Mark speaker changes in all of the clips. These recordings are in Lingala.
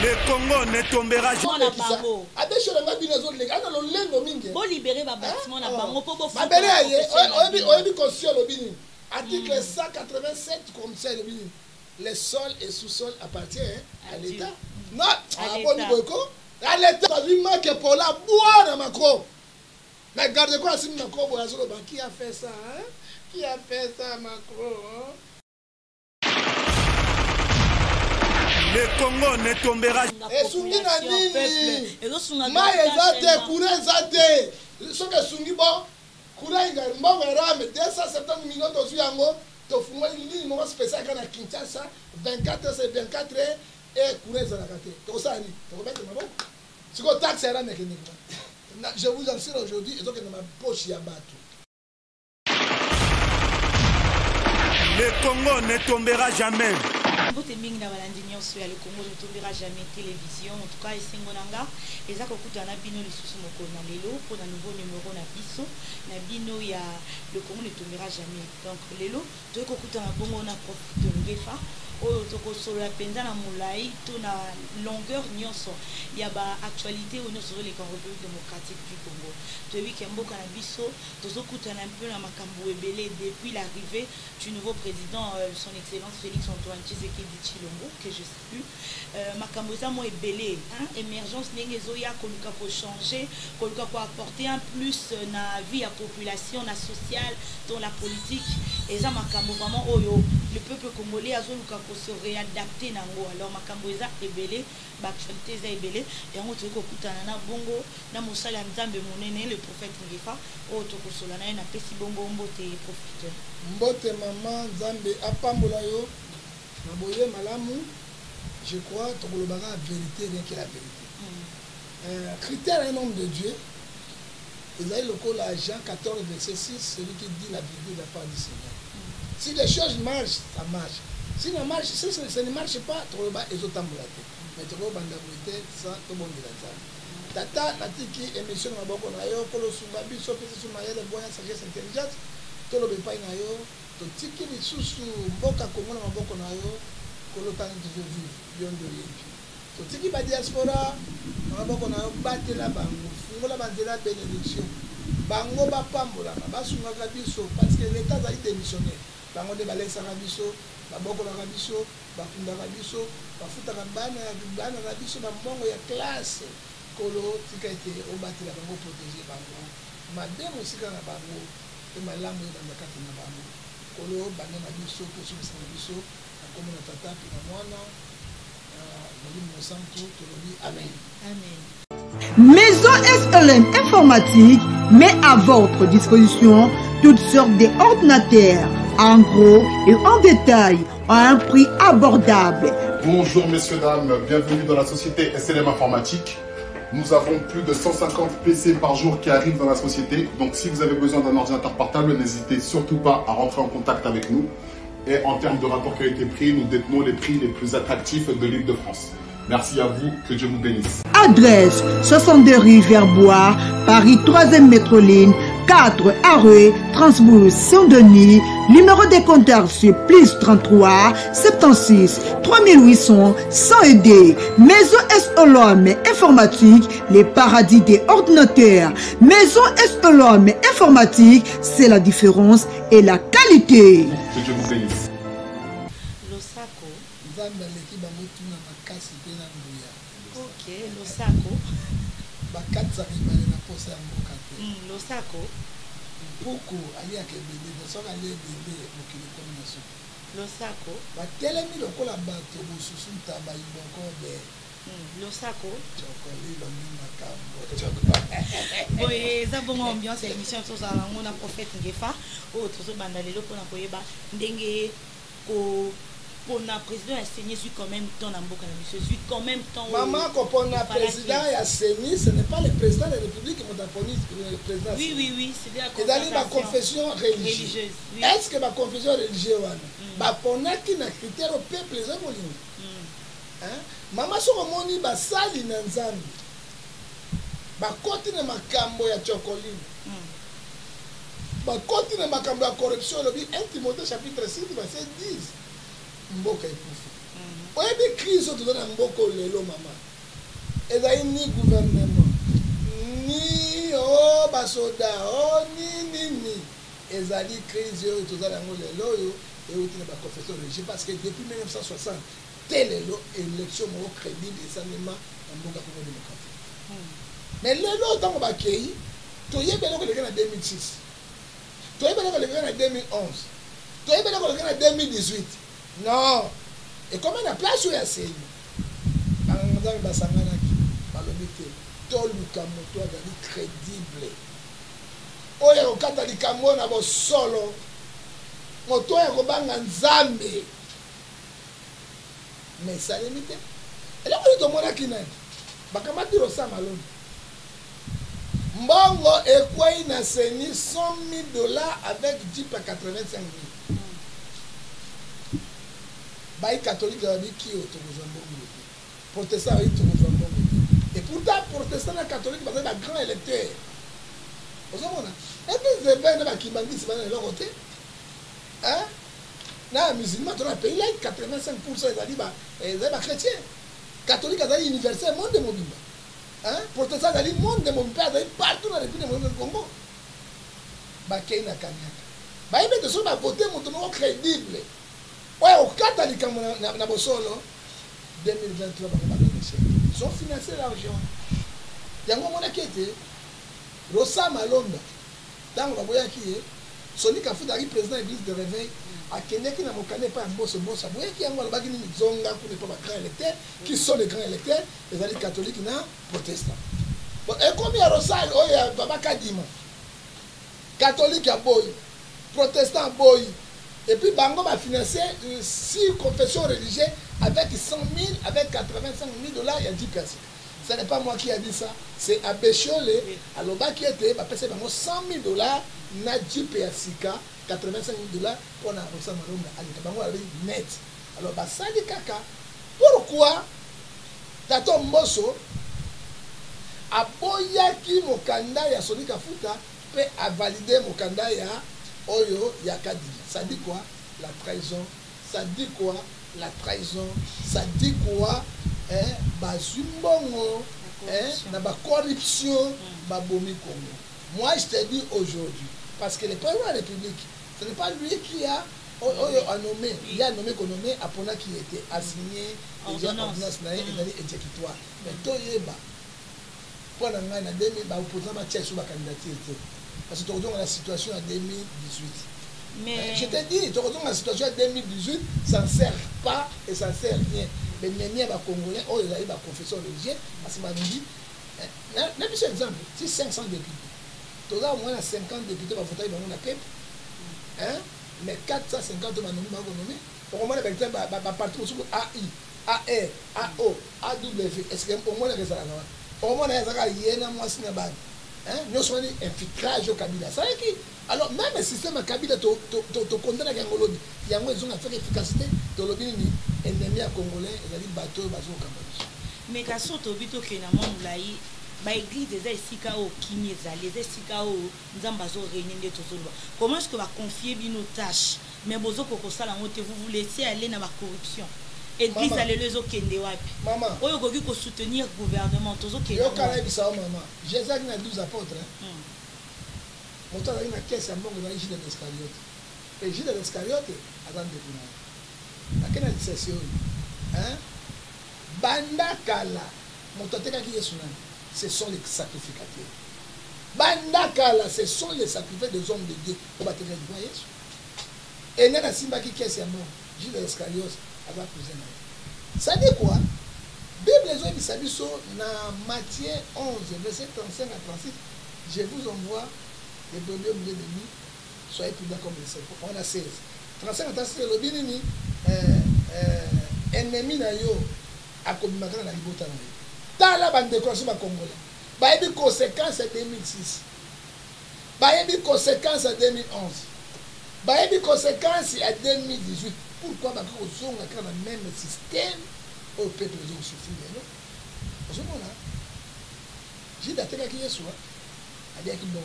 Speaker 1: Le Congo ne tombera jamais.
Speaker 2: Bon libérer ma bâtiment na bango pour beau.
Speaker 3: Article 187 comme ça les sols et sous-sols appartiennent à l'État. Non, à l'État. Pour la boire à Macron. Mais gardez quoi si Macron qui a fait ça, hein? Qui a fait ça, Macron, hein?
Speaker 1: Le Congo ne tombera jamais.
Speaker 3: Et Sungi na nini? Maïzate, Kourezate. Ce que Sungi bon, Koureza, Mbongerame, 270 millions de Zuyango, Tofungo, il y a un spécial à Kinshasa, 24 c'est 24 et Koureza la gâté. Tosani, tu remets ma boue. Si vous taxez à la mécanique, je vous assure aujourd'hui, et donc dans ma poche, il y a battu.
Speaker 1: Le Congo ne tombera jamais.
Speaker 2: Le Congo ne tombera jamais. Télévision, en tout cas, et Sengonanga, et ça, on a bino les sous mon na lelo pour un nouveau numéro na biso, na bino ya le Congo ne tombera jamais. Donc lelo, tu écoutes un bon on a profité de l'EFA. Oh, sur la penza na moulai, tout na longueur nyonso. Il y a ba actualité où nous sur les République démocratique du Congo. Tu vois qu'il y a un beau cannabiso, tu écoutes un peu la makambo ebele depuis l'arrivée du nouveau président, son excellence Félix Antoine Tshisekedi Tshilombo, que je salue. Makambo za mo ebele, hein, émergence n'engezoya koluka pour changer, koluka pour apporter un plus na vie à population, na sociale, dans la politique. Et ça makambo vraiment oyo, le peuple congolais a zoluka pour se réadapter nango. Alors makambo eza ebele, ba actualité eza ebele, et on toko kutana na bongo na mosala nzambe monene le prophète Ngefa, o toko solana na pesi bongo mbote prophète.
Speaker 3: Mbote maman nzambe apambola yo, na boye malamu. Je crois que le bagage la vérité, rien que la vérité. Critère un homme de Dieu. Vous avez le col à Jean 14, verset 6, celui qui dit la vérité de la part du Seigneur. Si les choses marchent, ça marche. Si ça ne marche pas, tu vas les autres ambulatés. Mais tu vas les ça, tout le monde est là. Tata, Natiki, émission de Maboko Nayo, Kolo Sungabi, Sopesi Sumaya, les voyants, sagesse intelligente, tout le monde est Nayo, tout Tiki, les sous Boka, Komo, Maboko Nayo. Kolotani toujours vivre, bien de l'Église. Tout ce qui va diaspora, on va battre la bango, fungola bandela bénédiction. Bango ba pambola, ba sunga kabiso parce que l'État a été démissionnaire. Bango de balesa kabiso, ba boko la kabiso, ba funda kabiso, ba futa bana kabiso ba mbongo ya classe. Kolo tika été au battre la bango protéger bango. Madame aussi kana bango, et malamu dans la carte na bango. Kolo bana kabiso, ko sur kabiso.
Speaker 4: Maison SLM Informatique met à votre disposition toutes sortes d'ordinateurs, en gros et en détail, à un prix abordable.
Speaker 5: Bonjour messieurs, dames, bienvenue dans la société SLM Informatique. Nous avons plus de 150 PC par jour qui arrivent dans la société. Donc si vous avez besoin d'un ordinateur portable, n'hésitez surtout pas à rentrer en contact avec nous. Et en termes de rapport qualité-prix, nous détenons les prix les plus attractifs de l'Île-de-France. Merci à vous, que Dieu vous bénisse.
Speaker 4: Adresse 62 rue Verbois, Paris 3e métro-ligne, 4 Arreux, Transbourg, Saint-Denis. Numéro de compteur sur plus 33 76 3800 100 aidés. Maison SLM Informatique, les paradis des ordinateurs. Maison SLM Informatique, c'est la différence et la qualité.
Speaker 5: Que Dieu vous bénisse.
Speaker 2: Losako. Ok, Losako. Losako.
Speaker 3: Beaucoup ali akebele de so ali bébé mokili combinaison.
Speaker 2: Losako.
Speaker 3: Ba telemi lokola bato bosusu taba iboko be.
Speaker 2: Losako.
Speaker 3: Chokoli lo ni makambo.
Speaker 2: Boye za bongo ambiance émission to za on a prophète Ngefa autre so bandalelo pona koyeba ndenge ko pona président a saigné sur quand même temps na mboka na biso sur quand même temps.
Speaker 3: Maman ko pona président a saigné, ce n'est pas le président de la République qui m'a poni le président.
Speaker 2: Oui, c'est bien
Speaker 3: la confession religieuse. Oui. Est-ce que ma confession religieuse ba pona ki na critère au peuple za molingo. Hein? Maman so moni ba sali na nzambi. Ba koti na makambo ya chokolini. Ba koti na makambo ya corruption, le 1 Timothée chapitre 6 verset 10. mboka ekufi oyebi crise toza na mboka lelo mama ezali ni gouvernement ni basoda nini ezali crise oyo toza nango lelo oyo euti na baconfession religieux parce que depuis 1960 te lelo élection moko crédible esalema na mboka congo démocratique mais lelo ntango bakei toyebi eloko eleki na 2006 toyebi eloko eleki na 2011 toyebi eloko eleki na 2018 non ekoma na place oyo aseni banganga nzambe basanganaki balobi te toluka moto azali crédible oyo okata likambo na bosolo moto oyo akobanga nzambe mais esalemi te eloko oyo tomonaki nani bakamati Rosa Malonda mbongo ekwei na seni $100,000 avec Jeep à 85 000 bayi catholique babiki otokozwa mbongo te protestant bayi tokozwa mbongo te et pourtant protestant na catholique bazali ba grand électeur ozomona epi zebe na bakibangisi bana eloko te na musulman tona pays là 85% ezali ba chrétien catholique azali universel monde mobimba protestant azali monde mobimba azali partout na république du Congo bakei na kanyaka bayebi te so bavote moto moko crédible oyo okata likambo na bosolo 2023 bakobakondishe ils ont financé l'argent yango omonaki ete Rosa Malonda ntango baboyaki ye Soni Kafuta ari président de l'église de réveil akendeki na mokane epai ya mboso aboyaki yango alobaki nini zonga kuna epai bagrands électeurs qui sont les grands électeurs ezali catholique na protestant ekomi ya Rosa oyo ya babakadima catholique ya boyi protestant ya boyi et puis bango va financer 6 confessions religieuses avec 100 000, avec 85 000 $, il y a 10 personnes. Ce n'est pas moi qui a dit ça, c'est Abéchiole, alors qui était, bah, c'est 100 000 $, na Jeep et Sika, 85 000 $ pour la Rosa Malonda, bango avec net. Alors, bah, ça dit caca. Pourquoi Tato Mboso a boyaki mokanda ya Soni Kafuta peut a validé mokanda ya Oyo Yakadi. Ça dit quoi? La trahison. Ça dit quoi? La trahison. Ça dit quoi? Bazumbongo, la corruption, Babomi Congo. Moi, je te dis aujourd'hui, parce que le président de la République, ce n'est pas lui qui a nommé, il a nommé qu'on nommé Apona qui était assigné déjà ordonnance exécutoire. Mais Toyeba, pour la main, opposant ma tête sur ma candidature. Parce que tu regardes la situation en 2018. Mais je te dis, tu regardes la situation en 2018, ça ne sert pas et ça ne sert rien. Mais les Congolais, oh, ils ont la confession religieuse, parce que dit, même si exemple, si 500 députés, tu as au moins 50 députés qui vont voter dans la PEP, mais 450 vont nommer, au moins les partout AI, AR, AO, AW, est-ce qu'au moins les résultats au moins les résultats, il y a un mois de temps. Nous sommes infiltrage au Kabila. Ça veut dire alors même le système à Kabila te condamne à Gangolodi. Il y a moins ils ont fait efficacité de l'obéni ennemi à Congolais et les bateaux bateaux au Cambodge.
Speaker 2: Mais quand surtout bito que na monde là ba église des esika au kimeza les esika au nzambazo réunir de tout comment est-ce que va confier nos tâches mais bozo koko sala ngote vous vous laissez aller dans la corruption. Église allait les okende wapi. Maman. Oyo gogi ko soutenir gouvernement tozo kende.
Speaker 3: Yo kala bisa maman. Jésus a 12 apôtres. Moto a une caisse à mbongo na Judas Iscariote. Et Judas Iscariote attend de kuna. Akena discession. Banda kala. Moto teka ki Yesu nani. Ce sont les sacrificateurs. Banda kala, ce sont les sacrificateurs des hommes de Dieu. Pour battre le Yesu. Et nana simba ki caisse à mbongo. Judas Iscariote. Ça dit quoi? Bible les hommes dans Matthieu 11, verset 35 à 36. Je vous envoie les brebis au milieu de nous. Soyez prudents comme les serpents. On a 16. 35 à 36, le binini, ennemi na yo, a commis ma grande libota na yo. Dans la bande de croissance congolais. Bah, il y a des conséquences en 2006. Bah, il y a des conséquences en 2011. Bah, il y a des conséquences en 2018. Pourquoi on a le même système au peuple de souffrir? Parce que j'ai daté qui est soit à dire qu'il me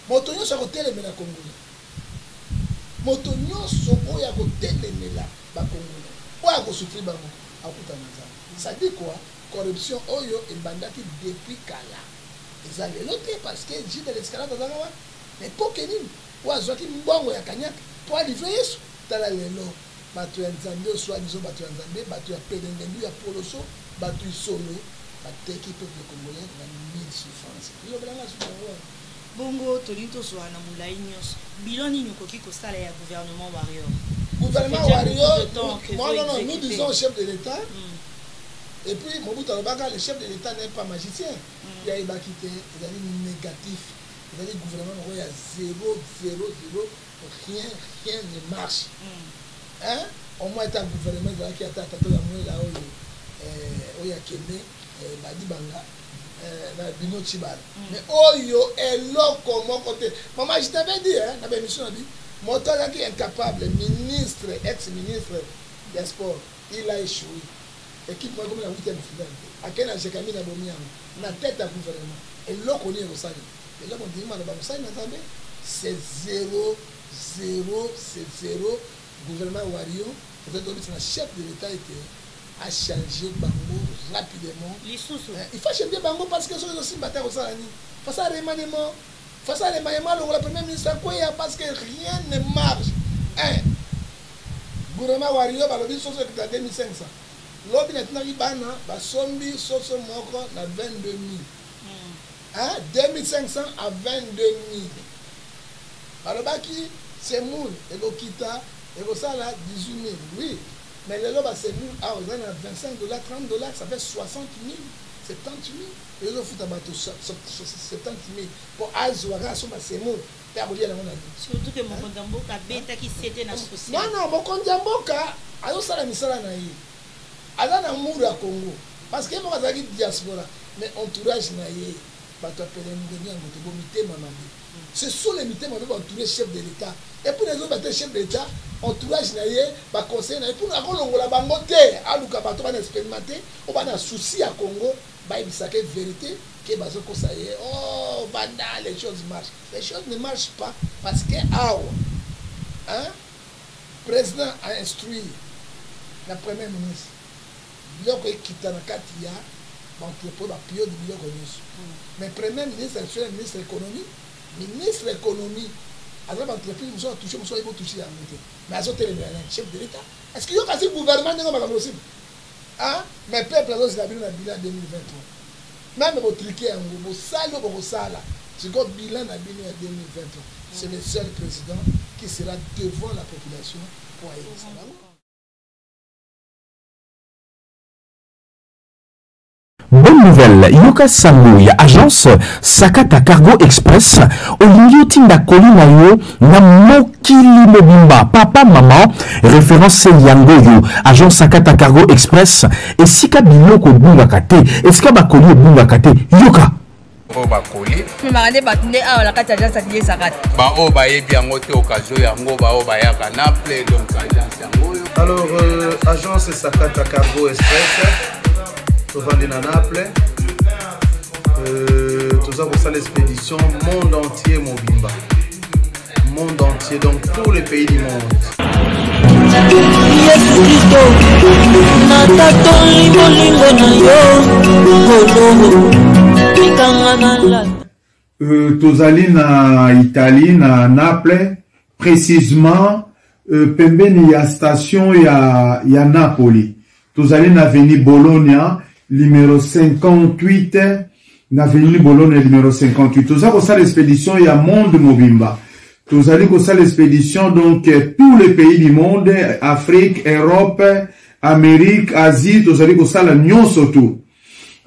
Speaker 3: moto yo sur hôtel mais na Congolais moto nyonso oyo akotelemela bakongolo oyo akosufri bango akutana nzambe. Ça dit quoi? Corruption oyo ebandaki depuis kala eza lelo te parce que ji de l'escalade azanga wana mais po ke nini oyo azwaki mbongo ya kanyaka po alivre yesu tala lelo bato ya nzambe oswadiso bato ya nzambe bato ya pelengendu ya poloso bato isolo bateki peuple congolais na mille souffrance ilobelanga subango
Speaker 2: bongo tolingi tozwa na molai nyonso bilo nini okoki kosala ya gouvernement warrior?
Speaker 3: Gouvernement warrior, non, nous disons chef de l'État. Et puis, Mobutu Alobaka, le chef de l'État n'est pas magicien. Il y a Ibakité, il y a négatif. Il y a gouvernement où il y a 0, 0, 0. Rien ne marche. Hein? Au moins, il y a un gouvernement qui a attaqué la moelle là où il y a Kébé, Badi Banga, Bino Chibal. Mais Oyo est là comme côté. Maman, je t'avais dit, hein, dans l'émission, Motola qui est incapable, ministre, ex-ministre des sports, il a échoué. Équipe moi comme la 8e finale. À quel âge j'ai mis la bomiam, la tête à gouvernement. Et là qu'on est au Sali. Et là on dit mal c'est 0, 0, c'est 0. Gouvernement Wario, peut-être que le chef de l'État a changé Bango rapidement. Il faut changer Bango parce que ce sont aussi bataille au Sali. Face à remaniement. Face à remaniement, le premier ministre parce que rien ne marche. Gouvernement Wario, il dit que c'est 2500. L'autre maintenant, il a sombi soso moko na 22 000. 2500 à 22 000. Alors, c'est moule, et l'okita, et ça là, 18 000. Oui, mais le loba c'est moule, on a 25 $, 30 $, ça fait 60 000, 70 000. Et le foot à bateau, 70 000. Pour Azouara, c'est moule.
Speaker 2: Surtout que mon Kondamboka bêta qui s'était dans ce social.
Speaker 3: Non, mon Kondamboka, alors ça la misala naïe. Alors na mouru à Congo. Parce que moi j'ai diaspora, mais entourage naïe, bateau appelé Ndeni en Motobo, Mamadi. Ce sont les mités qui vont entourer le chef de l'État. Et pour les autres chefs de l'État, entourage naïe, conseil naïe, pour nous la bangote, à l'ouka bateau va expérimenter, on va un souci à Congo, bah il s'agit de vérité. Oh, banda, les choses marchent. Les choses ne marchent pas parce que le président a instruit la première ministre. Mais premier ministre, c'est le ministre de l'économie. Ministre de l'économie, alors l'entreprise, nous avons touché, nous avons touché à monter. Mais à le chef de l'État. Est-ce qu'il y a un gouvernement qui n'est pas possible? Mais peuple, c'est la bilan 2023. Même votre triquet en gros, c'est votre bilan à 2023. C'est le seul président qui sera devant la population pour aller.
Speaker 6: Bonne nouvelle, Yoka Samouya, agence Sakata Cargo Express, Olingio Tinda Kolina yo, na Mokili Mobimba, papa, maman, référence Yangoyo, agence Sakata Cargo Express, et Sika Biloko Bungakate, et Sika Bakoli Bungakate, Yoka.
Speaker 7: Bakoli. Mais marane batune a la carte agence Sakata Sakata. Ba o ba yebi yango te occasion yango ba o ba yaka na play donc agence yango.
Speaker 8: Alors agence Sakata Cargo Express. Nous vendons à Naples, nous avons ça l'expédition monde entier Mobimba, monde entier, donc tous les pays du monde.
Speaker 9: Nous allons en Italie, à Naples, précisément, pembeni ya station ya Napoli. Nous allons en avenue Bologna. Numéro 58, l'avenue Bologna numéro 58. Tout ça, c'est l'expédition, il y a Monde Mobimba. Tout ça, c'est l'expédition, donc, tous les pays du monde, Afrique, Europe, Amérique, Asie, tout ça, c'est la Nyon surtout.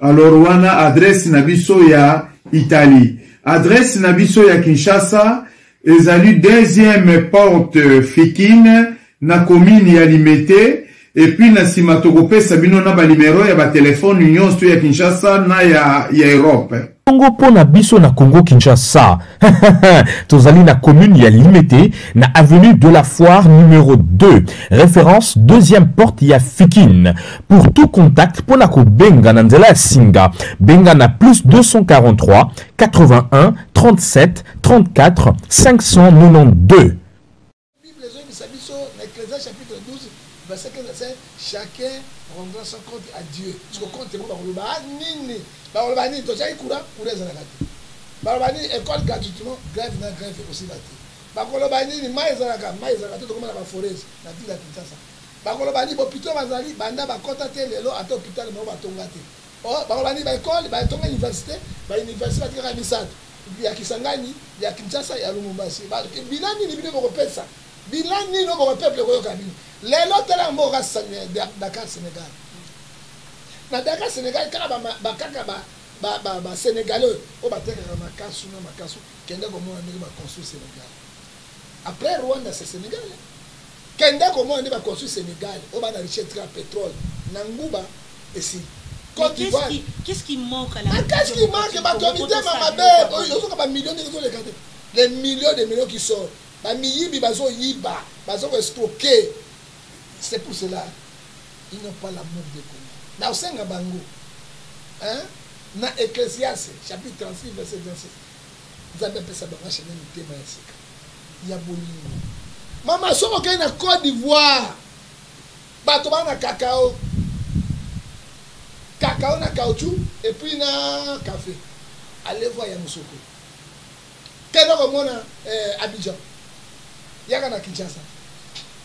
Speaker 9: Alors, on a adresse Nabiso ya Italie. Adresse Nabiso ya Kinshasa, et zali deuxième porte Fikine, na commune ya Limete. Et puis, na simatogopé, sabino na ba numéro ya ba téléphone union sto ya Kinshasa na ya Europe.
Speaker 6: Congo pona biso na Congo Kinshasa. Tozali na commune ya Limete, na avenue de la Foire numéro 2. Référence deuxième porte ya Fikine. Pour tout contact, pona ko benga na nzela singa. Benga na plus 243 81 37 34 592.
Speaker 3: verset 15 c'est chacun rendra son compte à Dieu. Parce que compte moi ba nini. Ba ba nini to jai courant za na kati. Ba ba nini école gratuitement grève na grève aussi là. Ba ko ba nini mai za na to comme na forêt na ville ya Kinshasa. Ba ko ba nini hôpital bazali banda ba kota te lelo ata hôpital mo ba tonga te. Oh ba ko ba nini ba école ba tonga université ba université ba tika misatu. Ya Kisangani ya Kinshasa ya Lubumbashi. Ba bilani ni bino ko pesa. Bilani no mo peuple ko yokabini. Lelo tala mo ga Dakar Sénégal. Na Dakar Sénégal kala ba kaka ba Sénégalais o ba teka makasu na makasu kende ko mo ndenge ba construire Sénégal. Après Rwanda c'est Sénégal. Kende ko mo ndenge ba construire Sénégal o ba na richesse pétrole na nguba ici.
Speaker 2: Qu'est-ce qui manque à la
Speaker 3: qu'est-ce qui manque? Les millions de millions qui sortent. C'est pour cela ils n'ont pas l'amour de Congo. Dans Senga Bango, hein? Dans Ecclésiaste, chapitre 36, verset 26. Vous avez fait ça dans la chaîne de Téma. Il y a Bolingo. Maman, si on a Côte d'Ivoire, Batoba na cacao. Cacao na caoutchouc et puis na café. Allez voir Yamoussoukou. Quel est le monde à Abidjan? Il y a un Kinshasa.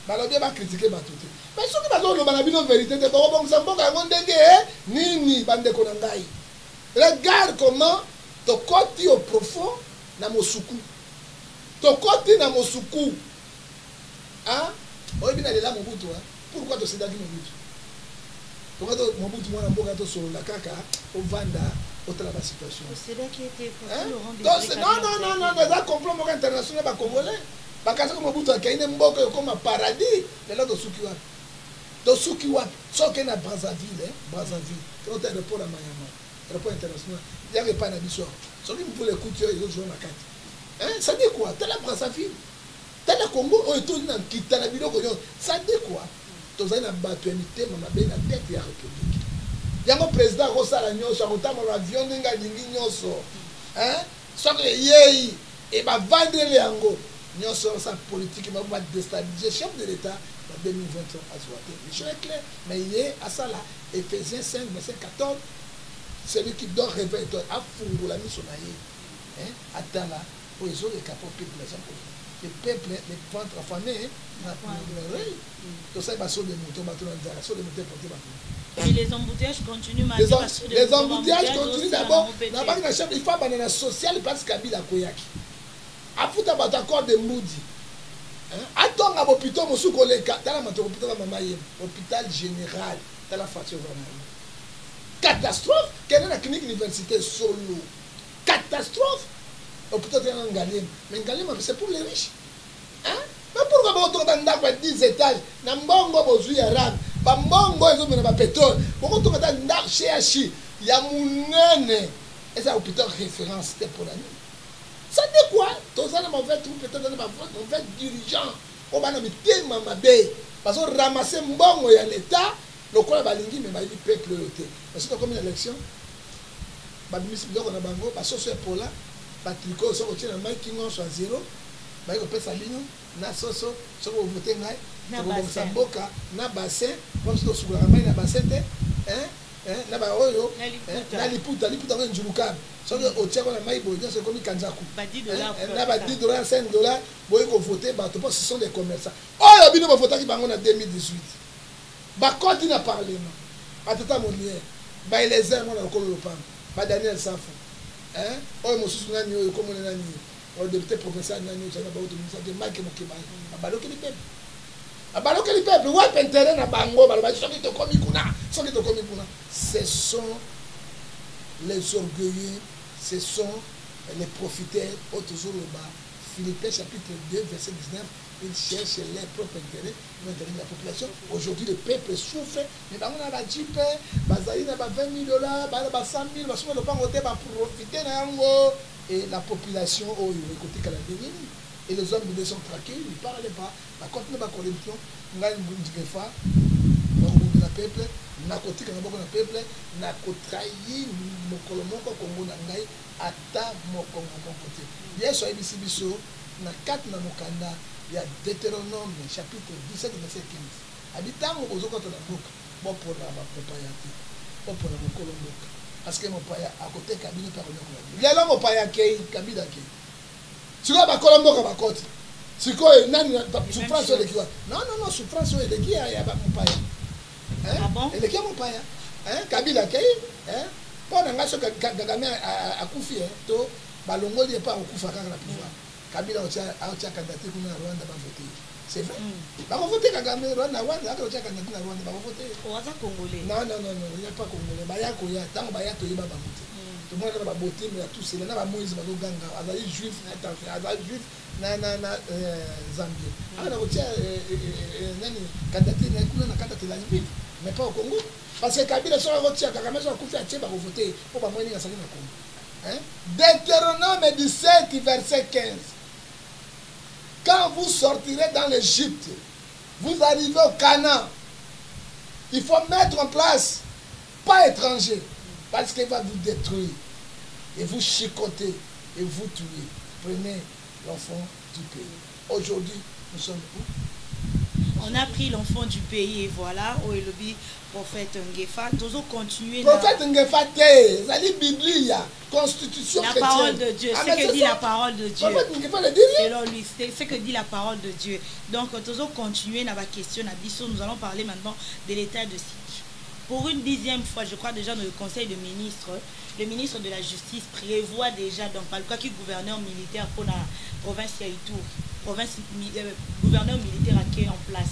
Speaker 3: Balobi va critiquer Batouté. Mais ce qui va dire la vérité, c'est que Nini bande konangai. Regarde comment to koti au profond na Mosoukou. To koti na Mosoukou. Hein? On est bien là Mobutu. Pourquoi tu sais d'ailleurs Mobutu? Pourquoi Mobutu mwana mboka to solo la kaka au vanda au la situation.
Speaker 2: C'est là qui était
Speaker 3: non, des complot international ba congolais. Ba kasa ko Mobutu akaine mboka comme un paradis. Là do suki wapi. Do suki wapi. Soke na Brazzaville, Brazzaville. Quand tu aéroport à Mayama, aéroport international, il y a pas na biso. Soki pour les coups ils jouent na kati. Hein, ça dit quoi? T'as la Brazzaville. T'as la Congo on est tout dans kita na biloko yo. Ça dit quoi? Tozali na bato ya mitema mabe na tete ya république. Yango président kosala nyonso akotama na avion ndenge alingi nyonso. Hein? Soki yei et ba vandele yango nyonso sa politique ba déstabiliser chef de l'État en 2023 à Zouate. Je suis clair, mais hier à ça là Ephésiens 5 verset 14 celui qui doit réveiller a fungula miso na ye. Hein? Atala pour les autres capables de la le peuple, les ventres affamés,
Speaker 2: et les embouteillages continuent.
Speaker 3: Les embouteillages continuent d'abord. Il faut abandonner la sociale parce qu'Abila Koyaki. Afuta batakor de Moudi. Attends à l'hôpital, hôpital général, dans la facture. Catastrophe. Quelle est la clinique universitaire solo? Catastrophe. Hôpital de Ngalem. Mais Ngalem, c'est pour les riches. Hein? Mais pourquoi on a dans 10 étages? Na mbongo bozui arabe. Ba mbongo ezo mena ba pétrole. Pourquoi on a dans CHI? Il y a munene. Et ça hôpital référence pour la nuit. Ça dit quoi? Tous les mauvais trucs peut-être dans mauvais dirigeants. On va mettre tellement mabé. Parce qu'on ramasse mbongo ya l'état, le quoi balingi mais ba li peuple loté. Parce que comme une élection, ba bimisi biloko na bango, ba soso pour là. Patrico, si on tient un mic qui soit zéro, on peut s'aligner, na soso, si on vote ngai, na bassin, na bassin, comme si on se na bassin, na ba oyo, na liputa na njuluka. Si on tient un mic, c'est comme kanzaku. Na ba $10, $5, boy ko voter, ba to ce sont des commerçants. Oh, ya bino ba voter qui bango na 2018. Ba kodi na parlement. Atata monier, ba les airs na ko lo pam. Ba Daniel Safo. Hein? Oh, mon soutien, comme on est le député provincial, on a de Mike Mokeba. Abaloke le peuple. Abaloke le peuple. Ouais, Pentere na bango, ce sont les orgueilleux, ce sont les profiteurs, toujours le bas. Philippiens chapitre 2, verset 19. Ils cherchent leur propre intérêt, l'intérêt de la population. Aujourd'hui, le peuple souffre. Mais on a la Jeep, Bazaï n'a pas $20 000, pas 100 000, parce qu'on ne peut pas profiter. Et la population, oh, il écoute qu'elle a devenu. Et les hommes sont traqués, ils ne parlent pas. La continue la corruption, on a une boutique de fa, on a un peuple, on a côté qu'on a beaucoup de peuple, on a trahi mon colombo, Congo Nangai, à ta mon côté. Hier, sur ABC Bisso, on a 4 dans mon canada. Il y a Deutéronome, chapitre 17, verset 15. Habitango bozokota na boka. Bon pour la mopaya te. Bon pour la mokolo boka. Parce que mopaya à côté Kabila par le. Lelo mopaya kei Kabila kei. Siko ba kolomboka ba koti. Siko nani souffrance de kiwa. Non, souffrance de qui ya ba mopaya. Hein? Ah bon? Et de qui mopaya? Hein? Kabila kei, hein? Pona ngaso Kagame akufi to balongoli pas okufa kaka na pouvoir. Kabila otia candidature kuna Rwanda ba voter. C'est vrai. Ba voter Kagame Rwanda otia candidature na Rwanda ba voter.
Speaker 2: Oza congolais.
Speaker 3: Non, il n'y a pas congolais. Ba ya ko ya tango ba ya to yeba ba voter. Tout le monde va voter mais tout c'est là ba Moïse ba ganga. Azali juif na tanfi, azali juif na Zambie. Ana otia nani candidature na kuna na candidature la juif. Mais pas au Congo. Parce que Kabila soit voté, Kagame soit couché à Tchèba pour voter. Pour pas moyenner à Saline au Congo. Hein? Deutéronome 17, verset 15. Quand vous sortirez dans l'Égypte, vous arrivez au Canaan, il faut mettre en place, pas étranger, parce qu'il va vous détruire, et vous chicoter, et vous tuer. Prenez l'enfant du pays. Aujourd'hui, nous sommes où?
Speaker 2: On a pris l'enfant du pays et voilà, où est le prophète Ngefa. Toujours continuer.
Speaker 3: Prophète Ngefa, c'est la Bible, constitution
Speaker 2: la
Speaker 3: chrétienne.
Speaker 2: Parole de Dieu, ce que dit la parole de Dieu. Selon lui, c'est ce que dit la parole de Dieu. Donc, toujours continuer dans la question. Nous allons parler maintenant de l'état de siège. Pour une 10e fois, je crois déjà dans le conseil de ministres, le ministre de la Justice prévoit déjà, donc, par le cas qui gouverneur militaire pour la province Yaïtour, gouverneur militaire qui est en place.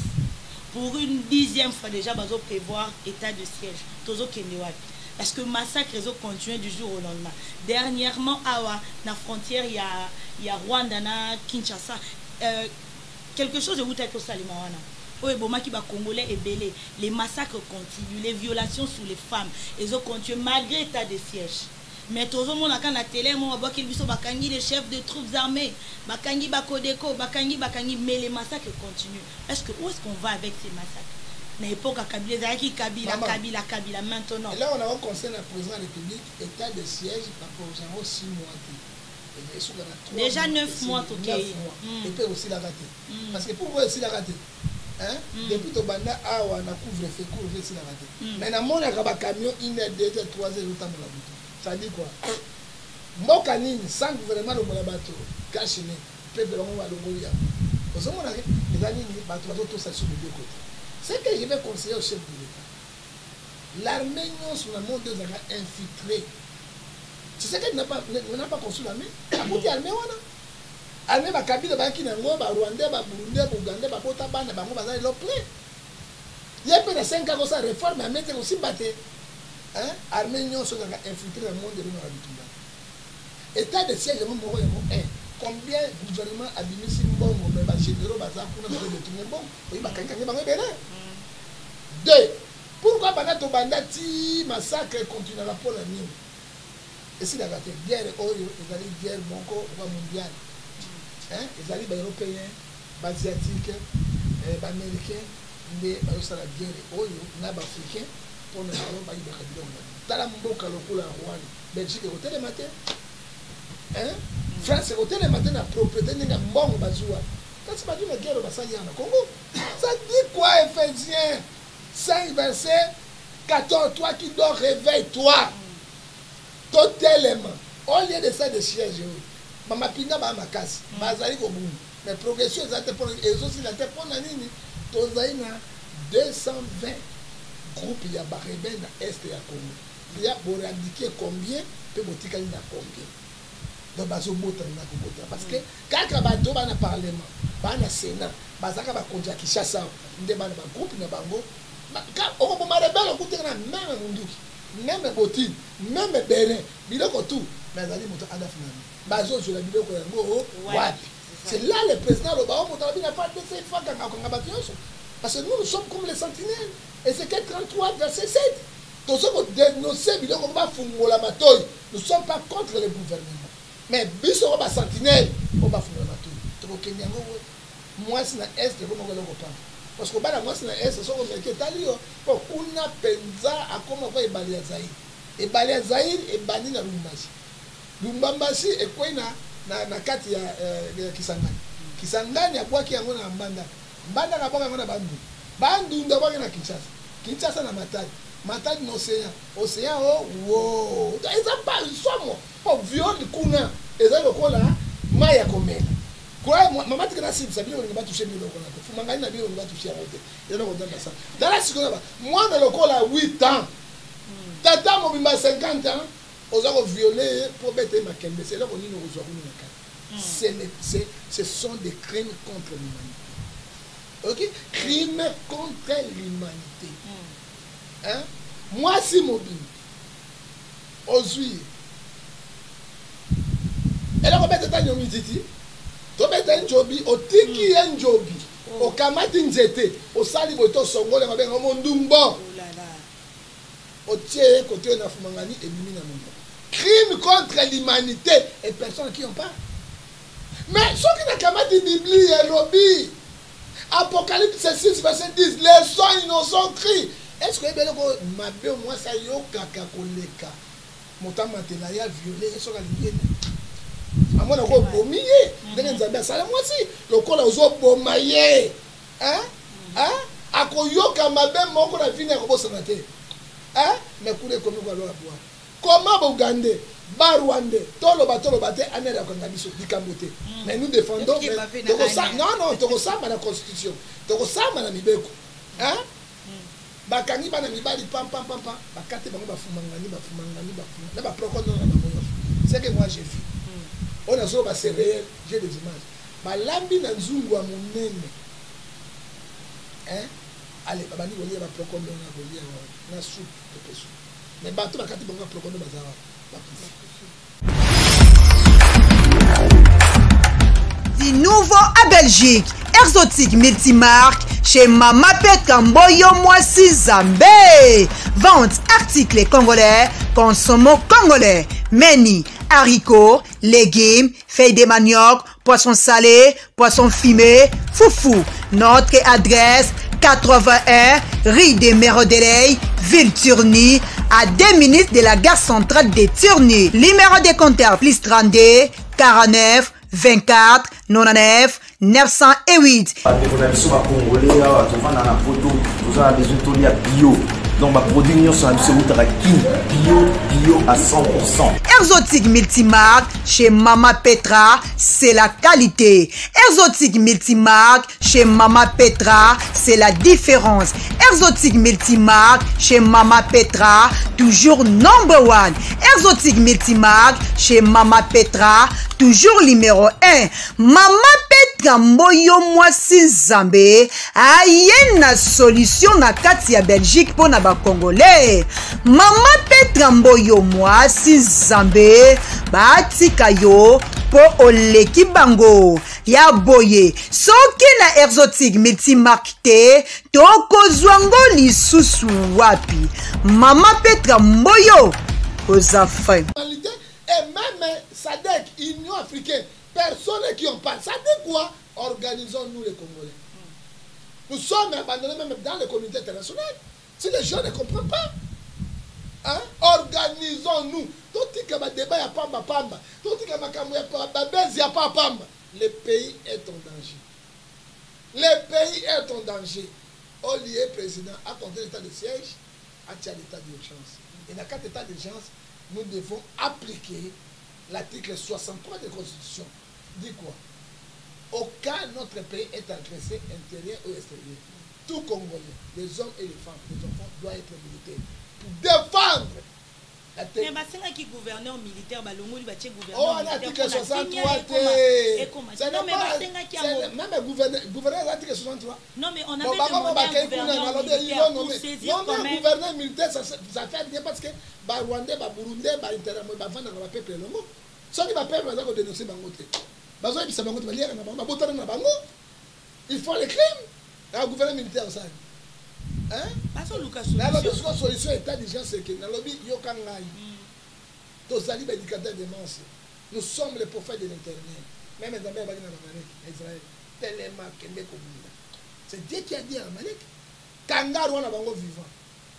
Speaker 2: Pour une 10e fois déjà, bazo prévoir état de siège. Tozo Kenewat. Parce que le massacre continue du jour au lendemain. Dernièrement, à la frontière, il y a Rwanda, Kinshasa. Quelque chose de vous t'a Salimawana. Congolais et belé. Les massacres continuent, les violations sur les femmes. Ils ont continué malgré l'état de siège. Mais tout le monde a la télé, on voit qu'ils sont les chefs de troupes armées, Bakangi Bakodeko, Bakangi, mais les massacres continuent. Est-ce que où est-ce qu'on va avec ces massacres? L'époque à Kabila, maintenant.
Speaker 3: Et là, on a un conseil de la présidente de la République, état de siège, pour 6 mois.
Speaker 2: Déjà 9 mois, tout cas.
Speaker 3: Et puis aussi la rater. Parce que pourquoi aussi la rater? Hein? Depuis que banda on a couvre-feu si la rater. Mais dans mon camion, 1 heure, 2 heures, 3 heures, autant de la boutique. Ça dit quoi? Mboka nini sans gouvernement le bateau caché né peuple on va le mourir. Aux hommes les amis bateau tout ça sur les deux côtés. Ce que je vais conseiller au chef de l'État. L'armée non sur le monde des armes infiltré. Tu sais qu'elle n'a pas construit l'armée. La boutique armée on a. Armée ba Kabila ba Kinango ba Rwanda ba Burundi ba Ouganda ba Bota ba na ba ngo bazali lo plein. Il y a peu de 5 ans ça réforme à mettre aussi battre. Hein? Armée sont infiltrés dans le monde de l'Union. État de siège, combien le gouvernement a mis si bon, mais les généraux, deux, pourquoi Banato Bandati massacre continuera pour la nuit? Et si la guerre, ils allaient guerre mondiale. Ils allaient européens, asiatiques, américains, mais ils allaient la guerre, ils allaient africains. Pour le Belgique est le matin. France est le matin à propriété de bon bazoua. Quand tu m'as dit la guerre au Congo, ça dit quoi, Éphésiens 5 verset 14, toi qui dors, réveille-toi. Totalement. Au lieu de ça, de siège, Mama Pinga ba makasi, bazali ko bungu. Mais progression ezate pour les aussi la te pour na nini, tozaina 220 groupe ya ba rebelle na est ya Congo. Il y a pour indiquer combien peut botikali na combien. Donc bazo bota na ko bota parce que kaka bato ba na parlement, ba na sénat, bazaka ba konja Kinshasa, nde ba na ba groupe na bango. Ka o ko ma rebelle ko tena même munduki, même boti, même Bénin, biloko tout, mais azali moto ada finalement. Bazo je la biloko yango wapi. C'est là le président le baron moto n'a pas de cette fois quand on a battu. Parce que nous sommes comme les sentinelles. Et c'est que 33 verset 7. Nous sommes dénoncés, nous ne sommes pas contre le gouvernement. Mais bis on va sentinelle, on va faire la matoy. Moi c'est na est de comment on va parce que bana moi c'est na est c'est ça que talio. Bon, on a penza à comment va ebalia Zaïre. Ebalia Zaïre et bani na Lubumbashi. Lubumbashi et quoi na kati ya Kisangani. Kisangani ya bwaki yango na Mbanda. Mbanda na bwaka ngona bandu. bandunda baki na Kinshasa. Kinshasa na Matadi. Matadi na Océan. Océan oh wow. Eza pas somo. Oh viol kuna. Eza lokola maya komela. Kwa mama tika na sibu sabili on va toucher bilo kona. Fumangani na bilo on va toucher rote. Eza ko tanda ça. Dala sikona ba. Mwana lokola 8 ans. Tata mo bimba 50 ans. Oza violer pour bête makembe. C'est là qu'on dit nous rejoignons na kaka. Ce sont des crimes contre l'humanité. Ok? Crimes contre l'humanité. Hein? Moi, si mobile, aujourd'hui, elle a remis un yomiziti, tu mets un jobi, au tiki un jobi, au kamati nzete, au sali boto songo, le mabé ngomon dumbo, au tiers côté na fumangani et mimi na mondo. Crime contre l'humanité et personne qui en parle. Mais ceux qui n'ont qu'à dire Bible et lobby, Apocalypse 6, verset 10, les sons innocents crient. Est-ce que ma belle, moi, ça y est, kaka koleka. Montant matela violé, et sur la ligne. À moi, on a bombé. Moi aussi, le col a osé bomber. Hein? Hein? À Koyoka, ma belle, mon qu'on a fini à Robosanate. Hein? Mais pour les communes, on va boire. Comment Bougande? Barwande, tolo bate anela kongabiso dikambote. Mais nous défendons non, tokosamba la constitution. Tokosamba na mibeko. Hein? Bakangi bana mibali pam bakate bango bafumangani. Na ba prokono na bango. C'est que moi j'ai vu. On a so ba c'est réel, j'ai des images. Ba lambi na nzungu a monene. Hein? Allez, babani bolia ba prokono na bolia na soupe de peso. Mais bato bakate bango prokono bazara.
Speaker 4: Du nouveau à Belgique, exotique multimarque chez Mama Petra Mboyo Mwasi Zambé. Vente articles congolais, consommons congolais. Meni, haricots, légumes, feuilles de manioc, poissons salés, poissons fumés, foufou. Notre adresse 81 rue des Mérodeley, ville Turny, à 2 minutes de la gare centrale de Turny. Numéro de compteur plus 32 49 24 99 908.
Speaker 10: Donc ma produit sur la bio à 100%.
Speaker 4: Exotique multimarque chez Mama Petra, c'est la qualité. Exotique multimarque chez Mama Petra, c'est la différence. Exotique multimarque chez Mama Petra, toujours number one. Exotique multimarque chez Mama Petra, toujours numéro 1. Mama Petra Mboyo Mwasi Zambé, aye na solution na kati ya Belgique pour na ba Congolais. Mama Petra Mboyo Mwasi Zambé, batika yo po oleki bango. Ya boye, soki na exotique multimarque te, toko zwango lisusu wapi. Mama Petra Mboyo, oza fin.
Speaker 3: Et même SADC, Union africaine, personne qui en parle. Ça dit quoi? Organisons-nous les Congolais. Nous sommes abandonnés même dans les communautés internationales. Si les gens ne comprennent pas, hein? Organisons-nous. Tout ce qui est débat, il n'y a pas pamba. Tout ce qui est il n'y a pas pamba. Le pays est en danger. Le pays est en danger. Au lieu président a compté l'état de siège, a tiré l'état d'urgence. Et dans 4 états d'urgence, nous devons appliquer l'article 63 de la Constitution. Dit quoi? Aucun notre pays est agressé intérieur ou extérieur. Tout Congolais, les hommes et les femmes, les enfants doivent être militaires pour défendre la terre.
Speaker 2: Mais c'est qui gouverneur militaire,
Speaker 3: oh, l'article 63. Non, mais gouverneur l'article 63.
Speaker 2: Non, mais on avait demandé un gouverneur militaire pour saisir quand même.
Speaker 3: Gouverneur militaire, ça fait bien parce que les Rwandais, les Burundais, les Interamericans, les peuple longo. Ceux qui peuple, ils ont dénoncé Bangote. Il faut les crimes. Le gouvernement militaire, ça. Hein? La solution état d'urgence, c'est que dans le lobby, nous sommes les prophètes de l'éternel. Même les Amérindiens en Israël, tellement c'est Dieu qui a dit à Amalek. Kangaroo na bango vivant.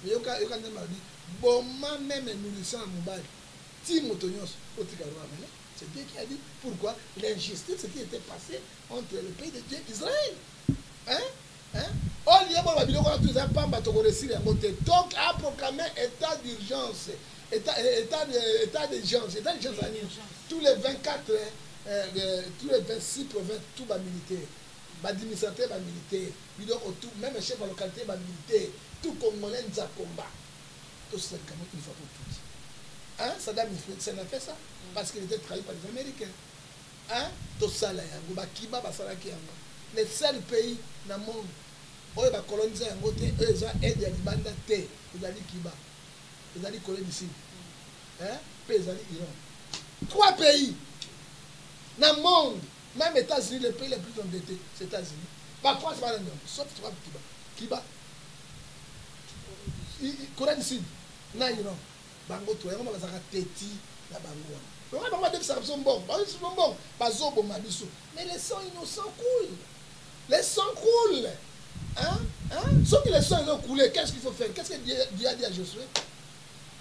Speaker 3: Mais yoka dit boma même munitions à Mubali. Ti motonyos otika ro Amalek. C'est Dieu qui a dit pourquoi l'injustice qui était passée entre le pays de Dieu Israël. Hein? Hein? Au lieu de biloko na tous pas bato ko réussir yango te. Donc a proclamé état d'urgence. État d'urgence. État d'urgence. Tous les 24 tous les 26 provinces tout va militaire. Administrateur va militaire. Même chef de localité va militaire. Tout Congolais n'a combat. Tout ça une fois pour toutes. Hein, Saddam Hussein a fait ça parce qu'il était trahi par les Américains. Hein, tout ça là, Kiba Basalaki. Les seuls pays dans le monde où les colonisés ont voté, eux ils ont aidé à l'Ibanda T. Ils ont dit Kiba. Ils ont dit Corée du Sud. Hein, puis ils ont dit Iran. 3 pays dans le monde, même les États-Unis, les pays les plus endettés, c'est les États-Unis. Par contre, c'est pas le même. Sauf Kiba. Kiba. Corée du Sud. Na Iran. Bango to yango bazaka teti na bango. Donc bango de ça sont bon. Bon, bazo bon mabiso. Mais les sangs innocents coulent. Les sangs coulent. Hein? Sauf que les sangs ont coulé, qu'est-ce qu'il faut faire? Qu'est-ce que Dieu a dit à Josué?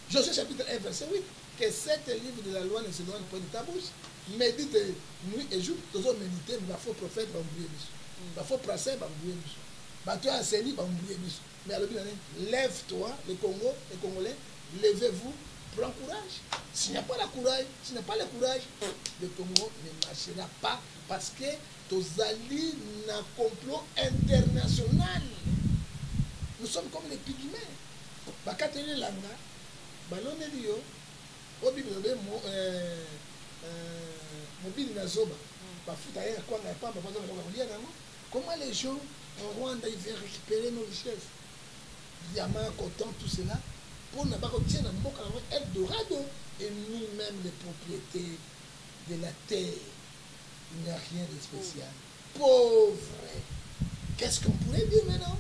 Speaker 3: Josué chapitre 1 verset 8. Que 7 livres de la loi ne se donnent pas de ta bouche. Médite nuit et jour. Tous les méditer, il faut prophète, il faut prêcher, il faut enseigner, mais alors lève-toi, les Congos, les Congolais, levez-vous, prends courage. S'il n'y a pas le courage, le Congo ne marchera pas parce que Tozali n'a un complot international. Nous sommes comme les pygmées. Bakateli langa, balone dio, obi bebe mobile na zoba, bafuta ya kwa na pamba bazo na kolia nango. Comment les gens en Rwanda ils veulent récupérer nos richesses? Diamant, coton, tout cela. Pour ne pas retirer Eldorado et nous-mêmes les propriétaires de la terre. Il n'y a rien de spécial. Pauvre. Qu'est-ce qu'on pourrait dire maintenant?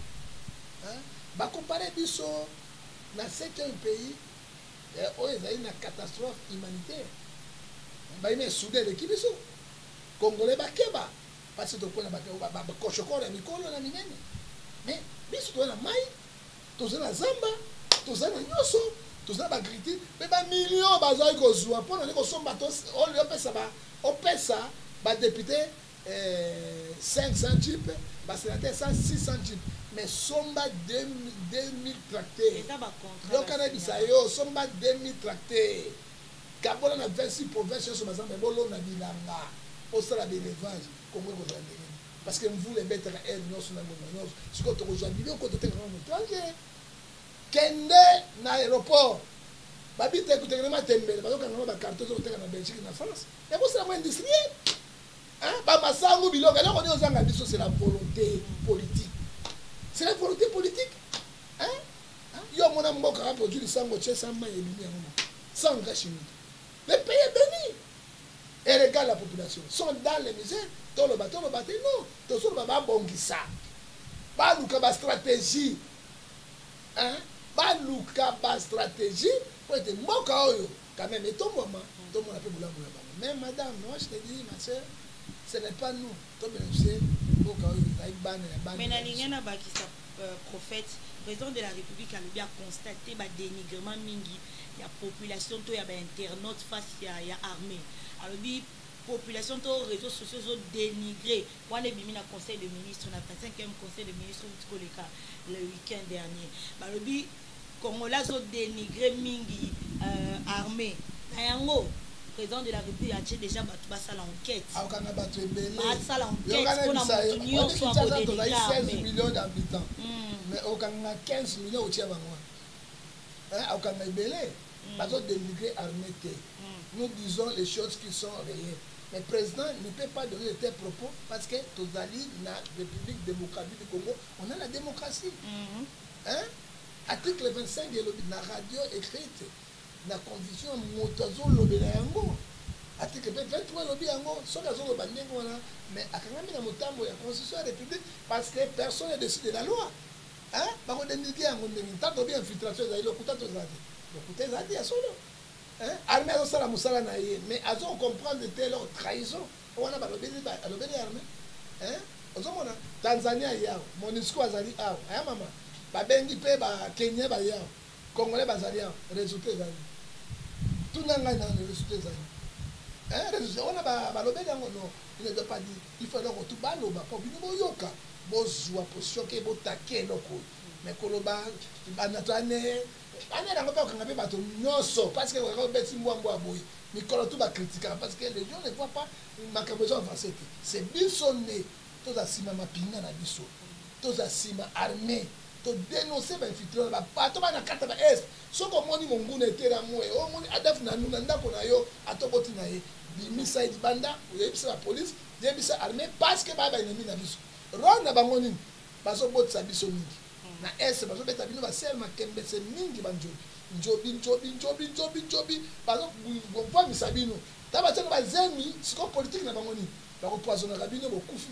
Speaker 3: Hein? Bah, comparer Bisso, dans certains pays, où il y a une catastrophe humanitaire. Bah, il y a un soudain de qui Bisso? Congolais, bah, Keba. Parce que tu connais, bah, Kochoko, la Mikolo, la Minene. Mais, Bisso, tu as la maille, tu as la Zamba. Tout ça, tout ça, grité, mais des millions de gens pour nous, on paie ça, député 500 types, sénateur 600 types, mais somba 2000 tractés. Donc, on a dit ça, somba 2000 tractés. Quand on a 26 provinces, on a dit, on a dit, on a dit, parce que vous les bêtes, nous sommes ce qu'on te rejoint, nous sommes étrangers. Kende na aéroport babite kutengeneza tembele bazoka ngoma ba carte zo kuteka na Belgique na France et vous c'est la industriel hein ba masangu biloko là on est aux ambitions c'est la volonté politique hein yo mona mboka ka produire sango tche samba et bimi ngoma sans gâchis le pays est béni et regarde la population sont dans les misères dans le bateau non tout ça ba bongisa ba luka ba stratégie hein baluka ba stratégie pour être mboka oyo quand même et ton moment a peu boula mais madame moi je te dis ma soeur ce n'est pas nous to bénéficier mboka oyo
Speaker 2: mais na lingana ba ki sa prophète président de la République a bien constaté ba dénigrement mingi ya population to ya ba internaute face ya armée alors bi population to réseaux sociaux ont dénigré on est bimi na conseil de ministre na 25e conseil de ministre Koleka le week-end dernier balobi Congolais ont dénigré mingi armée ayango président de la République a déjà battu ça l'enquête
Speaker 3: akanga battu ebele
Speaker 2: ça l'enquête pour la union soit pour dénigrer
Speaker 3: 16 millions d'habitants mais okanga 15 millions au tia bango hein akanga ebele bazo dénigrer armée té nous disons les choses qui sont réelles. Mais le président ne peut pas donner de tels propos parce que Tozali, la République démocratique du Congo, on a la démocratie. Hein? Article 25 de la radio écrite, la conviction motozo lobelango. Article 23 lobelango, soit la zone lobanengo mais à quand même la motambo la constitution de la République parce que personne n'a décidé la loi. Hein? Par contre, dénigré en tant que bien infiltration, le couteau Tozali. Le couteau Tozali à solo. Armée a la moussala naïe, mais elles ont comprendre de telle trahison. On a l'obédi armée. Hein? Tanzania yao, Monusco azali yao, aya maman. Babengi pe ba Kenya ba yao, Congolais bazali yao, résultat zali. Tout nanga dans le résultat zali. Hein? Résultat, on a ba l'obédi yango non, il ne doit pas dire. Il faut leur tout baloba pour bino yoka. bozwa position ke botake eloko mais koloba banatane ane nango mpe okanga mpe bato nyonso parce que okanga obeti mbwambwa boye mikolo tu bakritikaka parce que les gens ne voient pas makambo eza avancé te c'est biso nde toza nsima mapinga na biso toza nsima armée todénonce bainfiltre bato bana kata ba est soki omoni monguna etelamu omoni adef na nu na ndako na yo atoboti na ye bimisa libanda oyebisa bapolice yebisa armée parce que baya baennemi na biso role na bango nini bazobotisa biso mingi na est bazobeta bino basele makembese mingi banjobi bazovamisa bino ta batiaka bazemi siko politike na bango nini bakopoisonnaka bino bokufi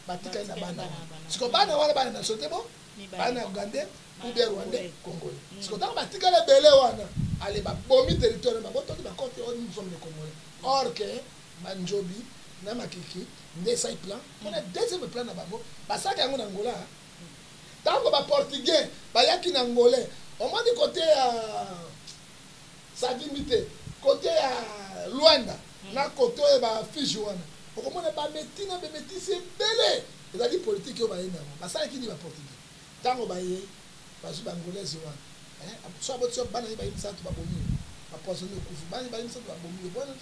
Speaker 3: batikali na bana siko bana wana bana na sote bo bana ugandais ou bien rwandais congolais siko ntango batikali ebele wana ale babomi territoire babotoki bakote oyo nous sommes les congolais or que banjobi na makiki nde esai plan mpona deuxième plan na bango basalaka yango na ngola ntango baportugais bayaki na ngolais omoni kote ya savimi te kote ya Luanda na kote oyo bafige wana okomona bameti na bemetisi ebele ezali politike oyo bayei nango basalaki nini baportugais ntango bayei bazwi bangolaise wana so aboti bana ye bayi misato babomi bapoisonne okufi bana bayi misato babomi bona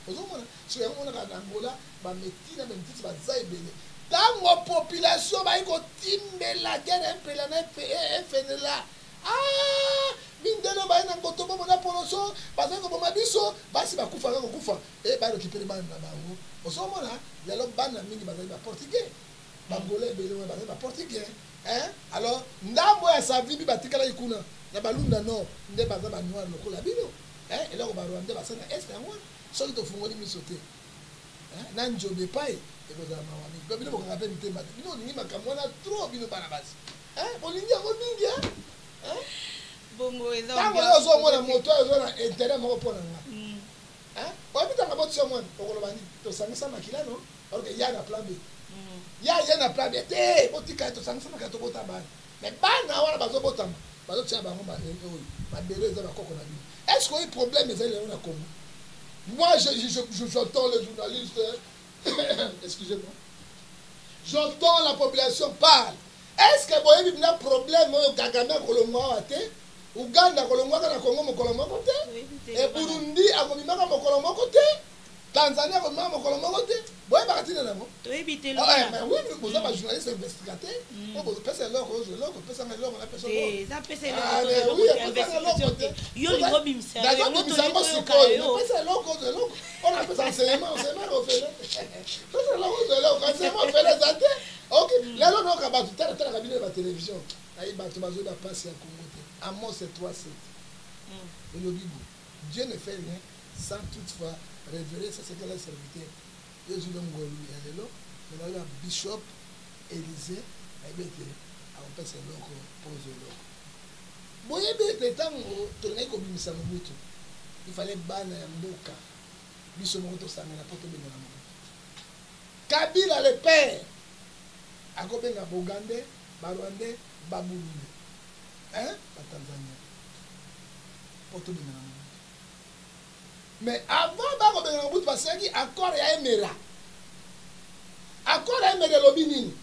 Speaker 3: ozomona so yango monaka na Angola bameti na bemetisi baza ebele ntango population bayi kotimbela guerre impela na efenela mindele bayi na ngotobo mona poloso bazali koboma biso basi bakufaka kokufa barekipere bana na bango ozomona lelo bana mingi bazali baportugais bangolais ebele wana bazali baportugais alors ndambo ya savibi batikalaki kuna na balunda nord nde baza banoir lokola bino eloko barwandais basala este yango wana soki tofungoli miso te na njobe epai ekozala mawa mingi bino bokanga mpe mitema te bino olingi makambo wana trop bino bana basi bolingi yango mingi ntango yo ozomona moto oyo oza na intérêt moko mpo na nga oyebitanga botisia mwana okoloba nini tosangisa makila no orke ya na plan b ya na plan b te botika tosangisa makila tobota bana mais bana wana bazobotama bazotia bango oyo babelo eza bakoko na bino est ce que oyi problème ezali lelo na Congo moi j'entends les journalistes excusez-moi j'entends la population parle est ce que boyebi bina problème oyo Kagame akolongwa awa te Uganda akolongwaka na Congo mokolo moko te Burundi akomimaka mokolo moko te Tanzania akomimaka mokolo moko te boyebaka ntina nango oui boza bajournaliste investigateur bopesa eloko ozwa eloko opesanga eloko napesanaobimisango sikoyo opesa eloko ozwa eloko ona apesa enseignement ofele pesa eloko ozwa eloko enseignement ofele eza te ok lelo noka bato talaka bino batelevizio ayi bato bazoyeba mpasi ya Congo te Amos 3:7 elobibo Dieu ne fait rien sans toutefois révéler ça c'est que la serviteur ezwi ngolu ya lelo menalo ya bishop Élysée ayebete akopesa eloko mpo ozwa eloko boyebi ete ntango tolingaki kobimisa mobutu ifale bana ya mboka biso moko tosangana mpo tobengana mobutu Kabila le père akobenga Bogandais Barwandais Baburundi batanzania mpo tobengana mobutu mais avant bakobengana mobutu basalaki accord ya emera elobi nini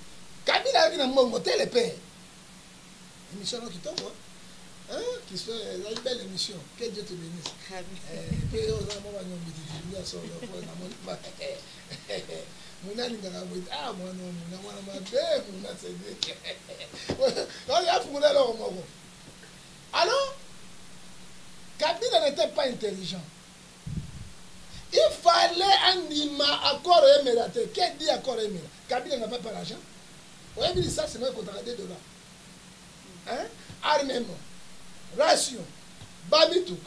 Speaker 3: Kabila ayaki na mbongo te le père émission no kitoko ezali belle émission que Dieu te bénisse mpe oza mo banyombididiliasolo muna alingaka boye mwana mabe muna cédrik oyo afungula eloko moko alors Kabila n'était pas intelligent. Il fallait andima accord emera te. Qui dit accord emera? Kabila n'a pas l'argent. Oui, mais ça c'est même contre $2. Armement, ration, bamituk,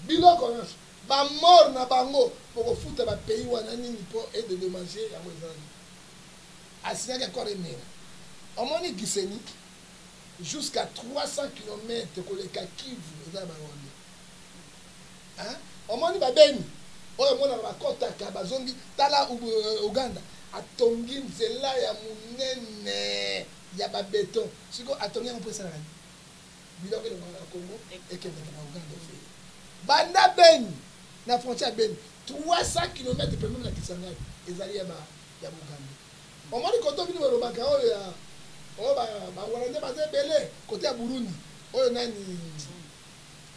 Speaker 3: biloko nyonso, bamor na bango pour kofuta ba pays wana nini po et de dédommager yango ezali. Asignaki accord emera. Omoni Gisenyi jusqu'à 300 km koleka Kivu eza Rwanda. Omoni babeni oyo mona bakotaka bazongi tala Uganda atongi nzela ya munene ya babeton siko atongi yango mpesa nani biloko elonga na Congo ekendeka na Uganda fe banda beni na frontière beni 300 km pembeni na Kisangani ezali ya Uganda Au moins, quand on vient au Bacao, il y a belé côté à Burundi. Oh, il y a une.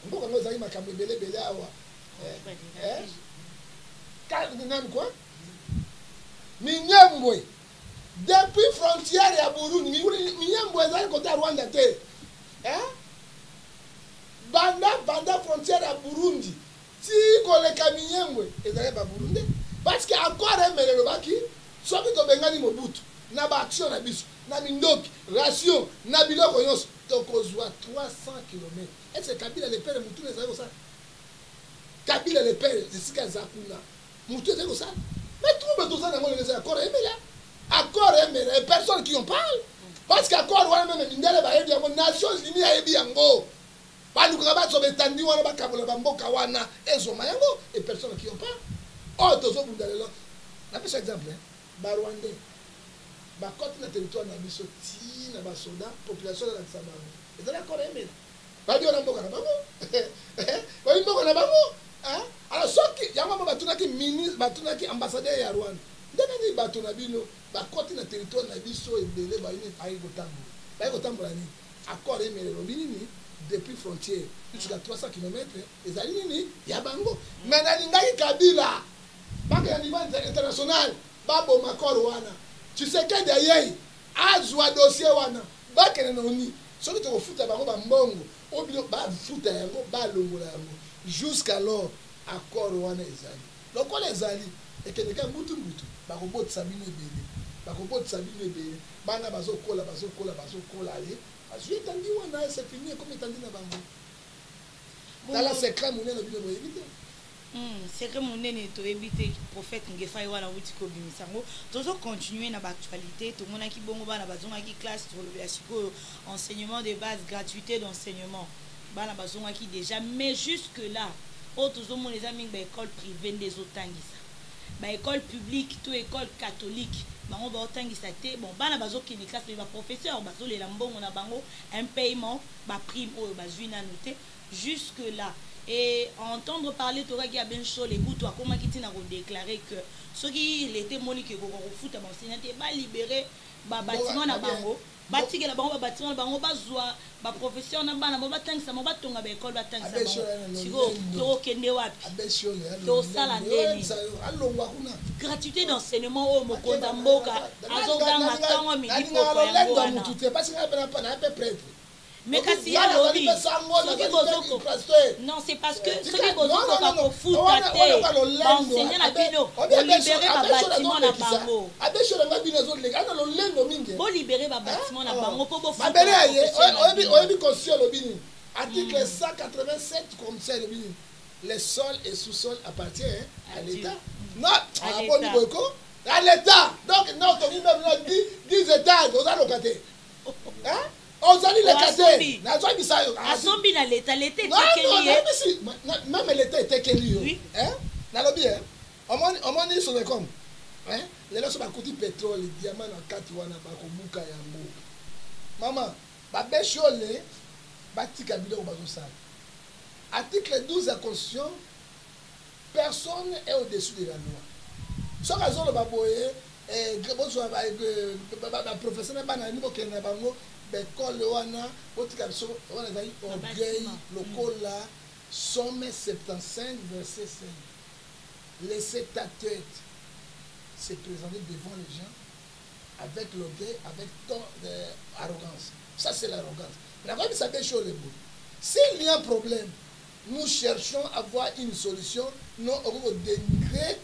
Speaker 3: On peut commencer à dire que belé belé à quoi? Quoi? Minyambwe. Depuis frontière à Burundi, Minyambwe est côté à Rwanda. Banda frontière à Burundi. Si on est Minyambwe, ils n'arrivent pas à Burundi. Parce qu'il y a encore un mêlé le baki, soit que tu Bengani Mobutu, na ba action na biso, na mindoki, ration, na biloko yonso, donc on voit 300 km. Est-ce que Kabila le père Moutou les a ça? Kabila le père, c'est ce qu'il Zakuna. Moutou les a ça. Mais tout ça dans les accords aimé là. Accords aimé, les personnes qui en parlent. Parce qu'accord on même mindele ba yebi yango Nations Unies a yebi yango. Ba luka ba so betandi wana ba kabola ba mboka wana ezoma yango et personnes qui en parlent. Oh, tous les gens, on par exemple, les Rwandais, les territoire de la Sotina, les soldats, la population de la Samarie. Et de la Corée, mais pas de la Boka, alors, il y a un ministre, qui ambassadeur à Rwanda. Il y a un territoire de la Bisso et de l'Ébat. Depuis frontière, jusqu'à 300 km, les Alliés, il y a Bango. Mais il y a Kabila. Baka ya niveau international babo makoro wana tu sais que derrière azwa dossier wana baka na noni soki to futa bango ba mbongo obilo ba futa yango ba longola yango jusqu'alors accord wana ezali donc on les ali et que les gars mutu bako bot sabine bele bana bazokola ali azui tandi wana c'est fini comme tandi na bango dans la secret monene na bino boyebite.
Speaker 2: C'est que mon nez to éviter prophète ngefai wana wuti ko bimisango toujours continuer na actualité tout monde qui bongo bana bazonga qui classe sur le siko enseignement de base gratuité d'enseignement bana bazonga qui déjà mais jusque là autres hommes les amis ba école privée des otangisa ba école publique tout école catholique bango ba otangisa te bon bana bazoki ni classe ba professeur bazo les lambongo na bango un paiement ba prime o bazui na noté jusque là. Et entendre parler de qui a bien chaud les bouts toi comment qui t'a déclaré que ceux qui l'étaient monique ko foot à enseignant ba libérer ba bâtiment na bango bâti que la bango ba bâtiment bango ba zoa ba professeur na bana ba tangisa ba tonga ba école ba tangisa bango siko to kende wapi to sala ndeni gratuité d'enseignement au mokonda mboka azoganga tango midi poko yango wana
Speaker 3: parce que na peu prêtre.
Speaker 2: Mais quand il y a lobby, non, c'est parce que ceux qui bossent pour foot à terre, enseigner la bino, on libérer ma bâtiment na bango. On libérer ma bâtiment na bango pour boire.
Speaker 3: Article 187 comme ça, les sols et sous-sols appartiennent à l'État. Non, à l'État. Donc, non, on dit même 10 étages, on a locaté. Hein? On a dit les cadeaux.
Speaker 2: Asombi na l'État, l'État était
Speaker 3: quel même l'État était quel lieu. Oui. Hein? Dans le bien. On m'a dit sur le com. Hein? Les gens sont côté pétrole, diamant na kati wana ba ko buka yango. Maman, ba bechole ba tika biloko ba zo sala. Article 12 de la Constitution, personne est au-dessus de la loi. Ce raison le baboye professeur bana ni bokena bango bekole wana otika biso wana zali orgueil lokola somme 75 verset 5. Laissez ta tête se présenter devant les gens avec l'orgueil, avec ton arrogance. Ça c'est l'arrogance. Mais la ça fait chaud les bouts. S'il y a un problème, nous cherchons à avoir une solution, non au dénigrer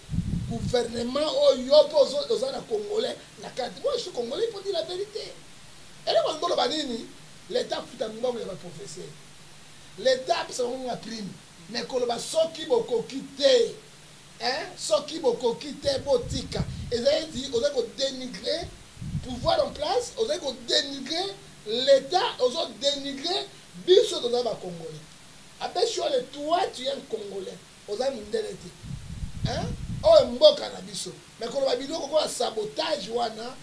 Speaker 3: gouvernement au yopo aux Congolais. La carte, moi je suis Congolais pour dire la vérité. Et là, l'État fout un moment où il y a un professeur. L'État peut avoir prime. Mais quand on va sortir beaucoup quitter, sortir beaucoup quitter botika. Et ça veut dire, on a dénigrer pouvoir en place, on a dénigrer l'État, on a dénigrer biso dans un Congolais. Après sur le toi tu es un Congolais, on a une dénigrer. Hein? Oh mboka na biso. Mais quand on va biloko ko sabotage wana,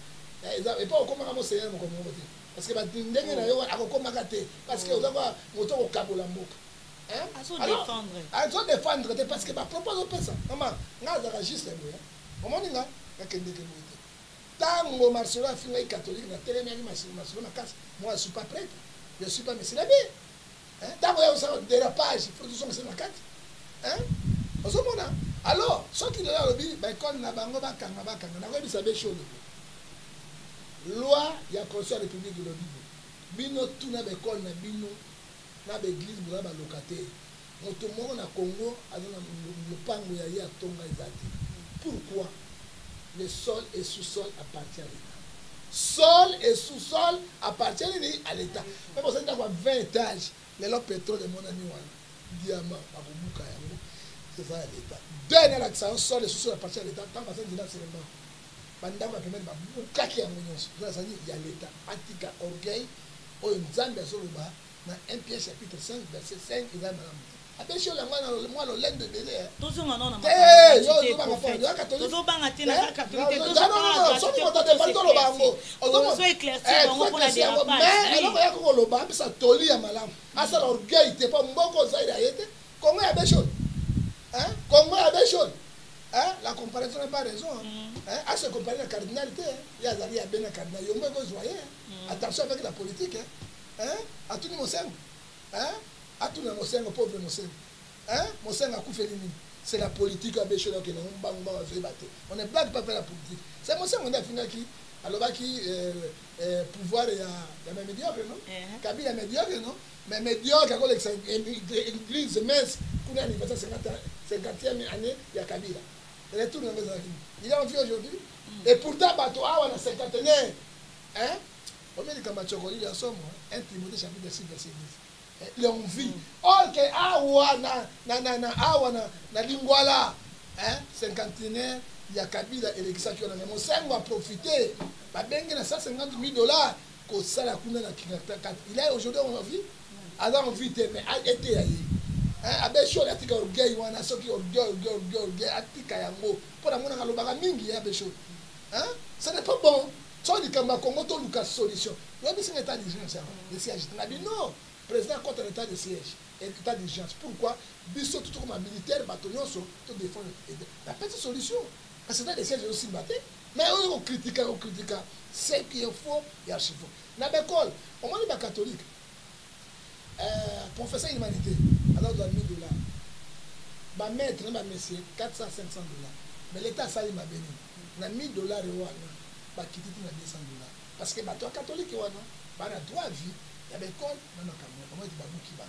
Speaker 3: et pas comment comment c'est mon Congolais. Parce que ndenge na yo akokoma kate parce que on va moto ko kabola mboka. Hein? À se défendre parce que ba propose pesa. Maman, nga za registre moi. Maman nga kende ke moto. Tango Marcelo a fini catholique, na télé, Marcelo na casse. Moi, je ne suis pas prêtre. Je ne suis pas messie l'abbé. Tango il y a un dérapage, il faut que nous soyons na carte. Alors, ce qui est là, l'école n'a pas de choses. Loi, il y a Conseil de la République de l'Obide. Bino, tout n'a l'école, n'a bino, n'a l'église, n'a pas locataire. Notre monde na Congo, le pango ya ya tonga ezati. Pourquoi? Le sol et sous-sol appartient à l'État. Sol et sous-sol appartiennent à l'État. Mais pour ça, il y a 20 étages. Les lots pétrole de mon ami, diamant, c'est ça l'État. Dernière action, sol et sous-sol appartient à l'État. Tant que ça, c'est seulement. Pendant que il y a l'État. Antika orgueil, au Nzambe Zoloba, dans 1 Pierre chapitre 5, verset 5, il y a attention, moi, le laine de délai. Tout le monde a la comparaison n'est pas raison. À se comparer la cardinalité, il y a bien la cardinalité. Attention avec la politique. À tout le monde. À tout le monde, pauvre Mousseng. Mousseng a coupé les mines. C'est la politique à Béchon qui on est blague pas faire la politique. C'est Mousseng on a fini qui. Alors, qui pouvoir, il y a même médiocre, non? Kabila est médiocre, non? Mais médiocre, quand l'église mince, pour l'anniversaire 50e année, il y a Kabila. Il est tout dans les avis. Il est en vie aujourd'hui. Et pourtant, Bato, on a 50e. Hein? On met les Kamachoko, il y a somme, 1 Timothée chapitre 6, verset 10. L'envie. Or que awa na lingwala, hein, 51, il y a Kabila et les qui ont mon sang va profiter. Ba bengi na 150 000 $, ko sala kuna na kinata. Il est aujourd'hui en vie. Alors en vie mais a été ayi. Hein, abesho la tika orgueil wana soki orgueil atika yango. Pour la mona kalobaka mingi ya besho. Hein? Ce n'est pas bon. So di kamba Congo to luka solution. Yo bi c'est état d'urgence. Le siège. Non. Président contre l'état de siège et l'état d'urgence. Pourquoi? Biso tout comme militaire, bataillon, tout défendre la petite solution. Parce que l'état de siège est aussi battu. Mais on critique, ce qui est faux et archi faux. Dans l'école, au moins les catholiques, professeur d'humanité, alors dans $1000. Ma maître, ma messieurs, 400-500 $. Mais l'État, ça, il m'a béni. Dans $1000, bah, qui dit 200 $. Parce que bah, toi, catholique, bah, on a droit à vie. Il y a l'école, non, comment il dit, bah,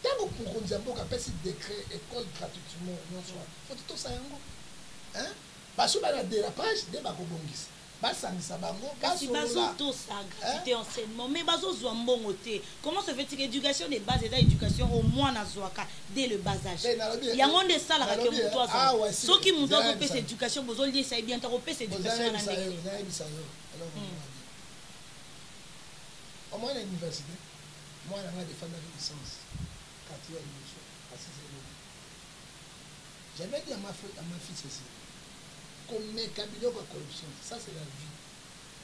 Speaker 3: tant que pour qu'on dise, on a fait décret, école gratuitement, non, soit, faut tout ça, hein? Parce que la dérapage, des bagobongis. Basangisa bango,
Speaker 2: kasi bazo to sa gratuité enseignement, mais bazo zo mbongo te. Comment se fait-il éducation de base et éducation au moins na zoaka dès le bas âge? Il y a monde ça la que muto aza. Ceux qui muto ko pese éducation bozo lié ça bien ta ko pese éducation na ndenge. Au moins à l'université, moi on a défendu la licence 4e mission à 6e. J'avais dit à ma fille ceci. Comme mes cabinets de corruption, ça c'est la vie.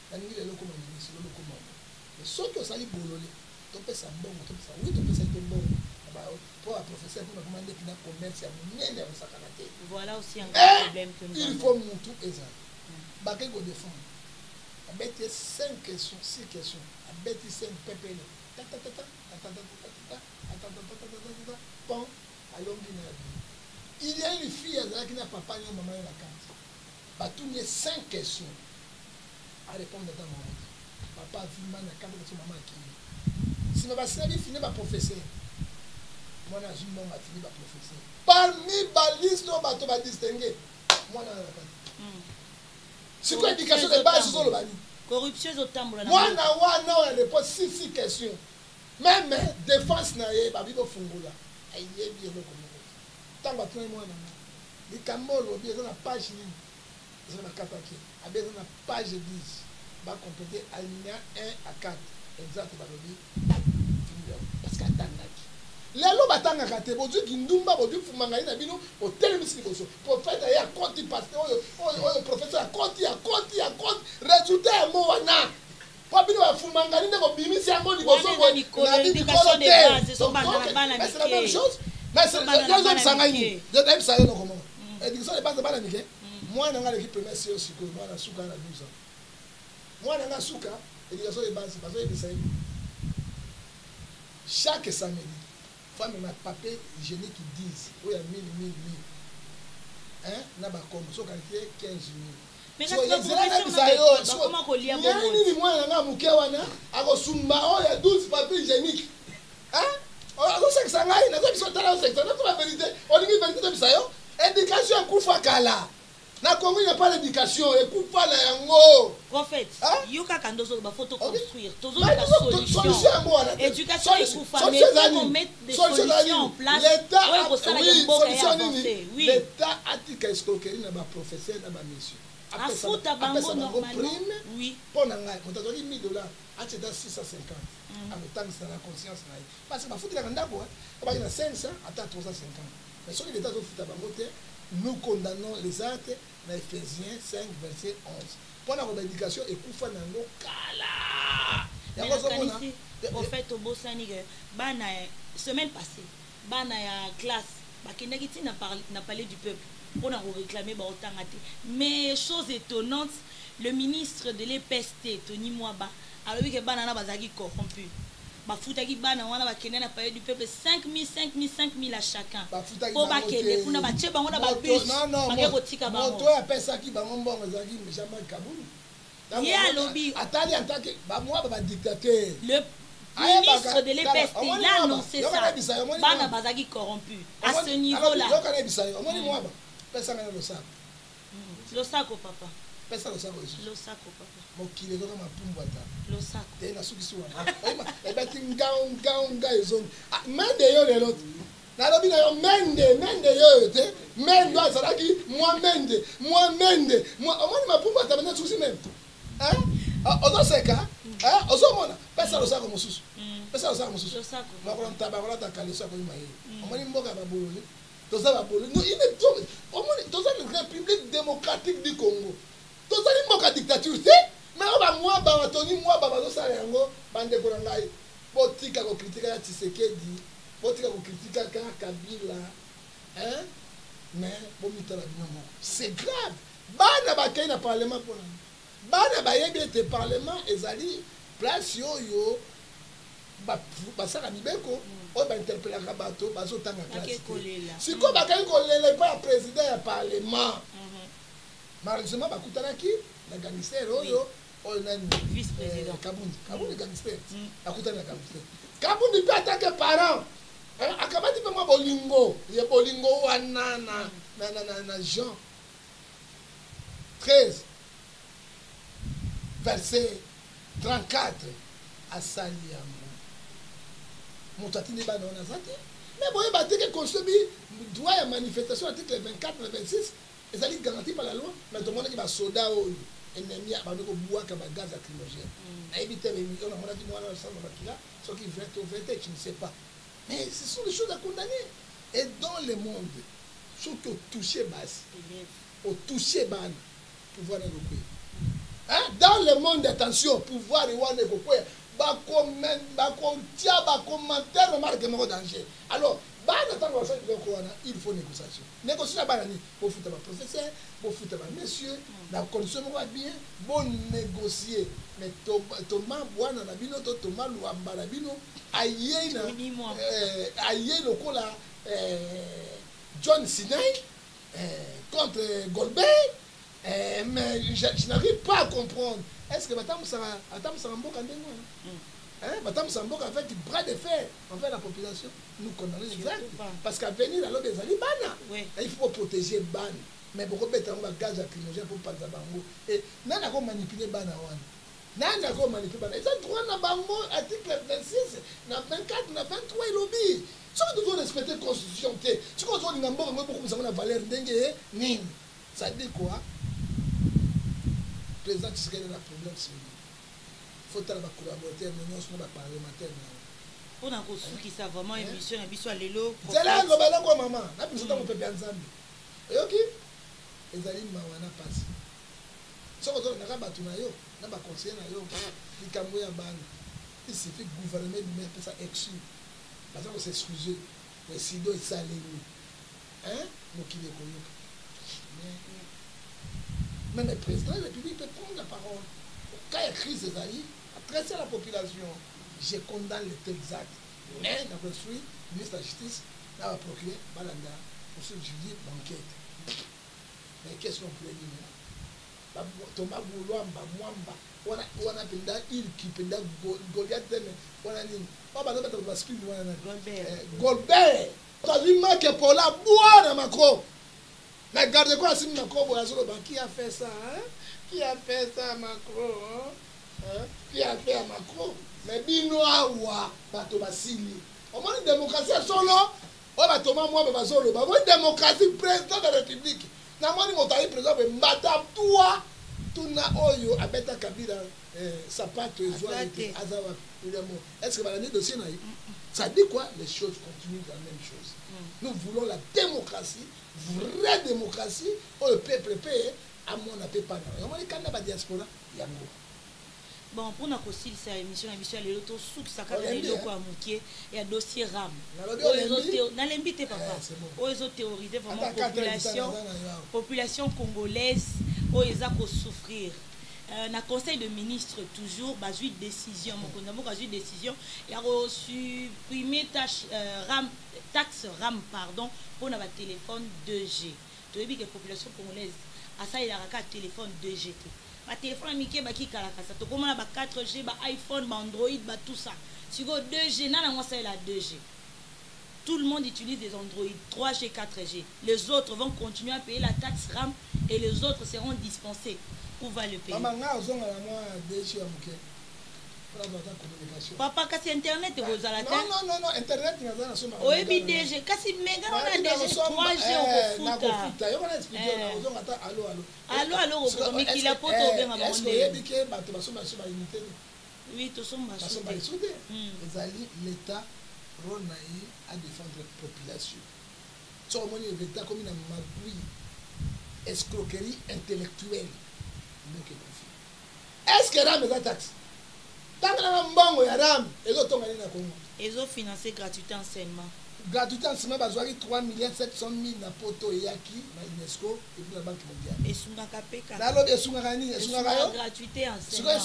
Speaker 2: La nuit, les locaux ministres, les locaux membres. Mais ceux qui ont sali bololé, tu peux ça bon, tu peux ça, oui, tu peux ça bon. Pour un professeur, pour demander qu'il y a un commerce, il y a un monde dans sa caractère. Voilà aussi un problème que nous avons. Il faut mon tout exact. Baké go défendre. Abeti 5 questions, 6 questions. Abeti 5 PPL. Bon, allons bien. Il y a une fille qui n'a pas parlé à maman et la carte. Tout il y a 5 questions à répondre dans mon monde. Papa a vu ma carte de maman qui. Si ma bassine fini ma professeur, moi na une maman fini ma professeur. Parmi ma liste, on va distinguer. Moi na la carte. C'est quoi l'éducation de base sur le bani? Corruption au tambour. Moi na répond 6 questions. Même défense na ye ba bibo fungola. Aïe bien le comme. Tant ba moi na. Les camolo bien dans la page ligne. Ils ont la page 10. Va compléter alinéa 1 à 4. Exact. Parce qu'à Tangaki. Les lots batanga kate. Bodu Gindumba, Bodu Fumangaï, Nabino, au télémissi bosso. Prophète, il y a compte, pasteur, professeur, à compte. Résultat, Moana. Pas bien, Fumangaï, Bimisi, à mon niveau. L'éducation des bases, c'est la même chose. Mais c'est deux hommes sangaïni. Deux hommes sangaïni, comment? L'éducation des bases, c'est pas la nickel. Moi, je suis premier CEO, moi, je suis 12 ans.
Speaker 3: Moi, dans la souka, l'éducation de base, parce que chaque samedi, femme et ma papier hygiénique qui disent, oui, il y a 1000. Hein? N'a pas comme, sauf qualité 15 000.
Speaker 2: Mais quand tu vas comment qu'on lit à
Speaker 3: bon moi, il y a un mouké, il y a 12 papiers hygiéniques. Hein? On sait que ça va, il y a des gens qui sont dans le secteur, on a vérité, on dit vérité de ça. Éducation, un coup de fakala. Na Congo, il n'y a pas d'éducation, et coup pas la yango.
Speaker 2: Prophète, il y a quand on photo construire, toujours la solution. Éducation et coup mais il faut mettre des solutions en place.
Speaker 3: L'État a dit qu'il y a un professeur, un monsieur.
Speaker 2: A foot à bango normalement. Oui.
Speaker 3: Pour n'a pas, on t'a donné $1000. Ah, tu as 650. À le temps c'est la conscience là. Parce que ma foot il a un d'accord. On va dire 500, attends 350. Mais sur l'État de foot à bango, nous condamnons les actes dans Ephésiens 5 verset 11. Pour la éducation et koufa na lokala.
Speaker 2: Il y a en fait au Bosani bana semaine passée, bana ya classe, bakinaki n'a parlé du peuple. On a réclamé mais chose étonnante, le ministre de l'EPST Tony Mwaba alors que banana bazaki corrompu bafutaki bana wana bakende na parler du peuple 5 000 à chacun po bakende kuna batie bango na babus bake kotika bango
Speaker 3: moto apesaki bango mbongo ezalaki Jean-Marc Kabund
Speaker 2: ye alobi
Speaker 3: atali en tant que bamwa ba dictateur
Speaker 2: le ministre de l'EPST il a annoncé ça bana bazaki corrompu à ce niveau là
Speaker 3: pesanga le sac.
Speaker 2: Le sac au papa.
Speaker 3: Pesa le sac.
Speaker 2: Le sac au papa.
Speaker 3: Mon kilo de ma pumbata.
Speaker 2: Le sac.
Speaker 3: T'es na suki wana. Eh ben tinga ezon. Mende yo le lot. Na lobi na yo mende yo te. Mende wa salaki moi mende. Moi omoni ma pumbata na suki même. Hein? Ozo seka. Hein? Ozo mona. Pesa le sac mosusu. Pesa le sac mosusu.
Speaker 2: Le sac.
Speaker 3: Ma ko ntaba ko ta kalisa ko imaye. Omoni mboka babolo. Non, il est la République démocratique du Congo. Tout ça, il y a une dictature. Mais on va moi, Tony, moi, ça, bande de Korangai. Botika ko kritika Tshisekedi. Botika ko kritika Kabila. Hein? Mais, c'est grave. Bana bakay na parlement pour nous. Bana bayebi ete parlement ezali place yo basaka mibeko oyo bainterpelaka bato bazotanga classe sikoyo bakali kolela epai ya président ya parlement malheureusement bakutanaki na gangster oyo nani kabundi gangster akutani na gangster kabundi mpe atake parent akamati mpe mwa bolingo ye bolingo wana na Jean 13 verset 34 asali yango moto atindi bana wana aza te mais boye bateke consomi droit ya manifestation article 24 na 26 ezali garanti par la loi mais tomonaki basoda oyo ennemi bando kobwaka bagaz lacrymogène nayebi te on amonaki mwana osala bakila soki verte ou verte tu ne sais pas mais ce sont des choses à condamner et dans le monde soki otouche basi otouche bana pouvoir na lokwea dans le monde attention pouvoir wana ekokwea bakotia bacommentaire remarque moko danger alors bana ntango basali biloko wana il faut négociation négociation bana nini bofuta baprofesseur bofuta bamessieurs na condition moko ya bien bonégocier mais toma bwana na bino to toma lwamba na bino ayei lokola John Sinai contre Goldberg mais je n'arrive pas à comprendre. Est-ce que Batam Samboka avec bras de fer envers la population, nous condamnons exact. Parce qu'à venir à l'eau des Alibana, il faut protéger Ban. Mais beaucoup de gens ont gaz lacrymogène pour pas de bango. Et n'a pas manipulé Bana. N'a pas manipulé Bana. Ils ont droit à bango, article 26, 24, 23 et lobby. Ce que nous devons respecter la constitution, ce que nous devons beaucoup de valeur dengue, ça dit quoi? Le président Tshisekedi a un problème sur lui. Il faut que les collaborateurs, les parlementaires.
Speaker 2: On a reçu qui ça vraiment émission, on a vu sur l'élo.
Speaker 3: C'est là, on va quoi, maman? On a vu ça, on peut bien ensemble. Et ok? Les amis, on a passé. Ce qu'on a battu, on a conseillé, on a dit il suffit que le gouvernement lui-même ça exclu. Parce qu'on s'est excusé. Le sido est salé. Hein? Donc il est connu. Même le président de la République peut prendre la parole. quand il y a crise des alliés, adresser la population, je condamne les tels actes. Mais, d'après le ministre de la Justice, là, va procurer, Balanda, pour ce jury d'enquête. Mais qu'est-ce qu'on peut dire maintenant? Thomas Boulouamba, Mwamba, on a penda il qui penda Goliath, on a dit, on va mettre le speed, Goldberg. T'as vu que pour la boire dans Macron. Mais gardez quoi si Macron, qui a fait ça, hein? Qui a fait ça à Macron, hein? Qui a fait à Macron? Mais Binoa, Bato Basili. Au moins une démocratie solo, on va tomber moi, mais solo. Une démocratie, président de la République. Namoni Motaï, président, mais madame, toi, tout na oyo, abeta Kabila, sapato, Azawa, est-ce que l'année dossier naïf? Ça dit quoi? Les choses continuent la même chose. Nous voulons la démocratie, vraie démocratie, où le peuple paye, à mon appel pas. Et on dit quand la diaspora, il y a
Speaker 2: bon, pour nous aussi, c'est l'émission, les autos sous ça quand il y a dossier RAM. Dans l'invité, papa. Ils ont théorisé vraiment population congolaise, où ils ont souffrir. Dans le conseil de ministres, toujours, bah, une décision, il a supprimé taxe RAM, pardon, pour notre téléphone 2G. Tu as vu que la population congolaise, à ça, il a un téléphone 2G. Ma téléphone américain qui kalakasa to comment ba 4G ba iPhone ba Android ba tout ça si go 2G na moi c'est la 2G tout le monde utilise des Android 3G 4G les autres vont continuer à payer la taxe RAM et les autres seront dispensés où va le payer
Speaker 3: maman ozonga la moi 2G amke
Speaker 2: papa kasi internet vous allez
Speaker 3: non internet ni azana soma
Speaker 2: o ebi DG kasi mega on a DG 3G au futa
Speaker 3: yo na expliquer na ozonga ta
Speaker 2: allo ko miki la poto benga ba
Speaker 3: monde est-ce que bike bato basoma sur ba unité
Speaker 2: oui to somba
Speaker 3: soudé ezali l'état ronaï à défendre la population so moni l'état comme na magui escroquerie intellectuelle donc est-ce que là mes taxes
Speaker 2: ils ont financé gratuité enseignement.
Speaker 3: Gratuité enseignement, ils ont 3 700 000 na poto yaki na UNESCO et puis la Banque mondiale.
Speaker 2: Et Sungaka PK.
Speaker 3: Gratuité
Speaker 2: enseignement.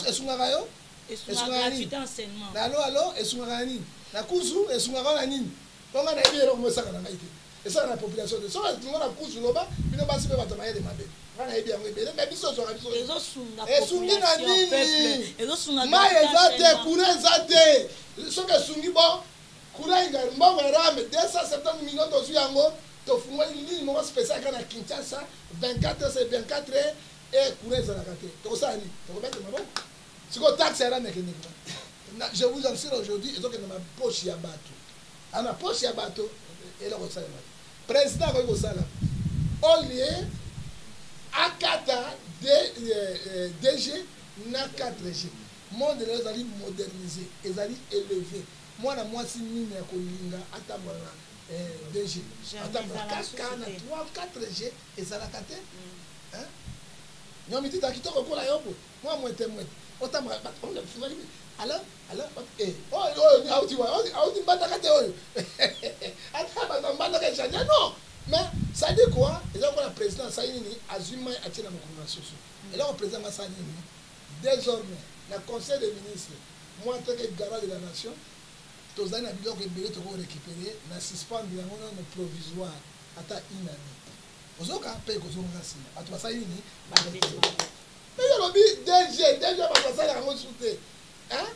Speaker 2: Gratuité enseignement.
Speaker 3: Allô, et Sungagani. La Kuzu et Sungagani. Comment on a dit que ça n'a pas été? Et ça, la population de ça, tout le monde a Kuzu là-bas, puis on va se faire des mabés. Je vous assure aujourd'hui, ils ont que ma poche ya bateau. À ma poche ya bateau, et là, président, au lieu A4 DG na 4G. Monde les ali modernisé, les ali élevé. Moi na moi si mine ya kolinga atamana DG. Atamana 4G et ça la kate. Hein? Non mais tu t'as quitté ko la yopo. Moi témoin. Otama on a fumé. Alors oh tu vois, tu bata kate oyo. Ataba bata kate chanya non. Mais ça dit quoi? Et là, le président Saïni a zumé à tirer la conversation. Et là, le président Saïni, désormais, le conseil des ministres, moi, en tant que garant de la nation, tous les gens qui ont récupéré, n'a suspendu le provisoire à une année. Vous avez payé que vous avez à toi Saïni, mais il y a le DG, va passer à la soutien.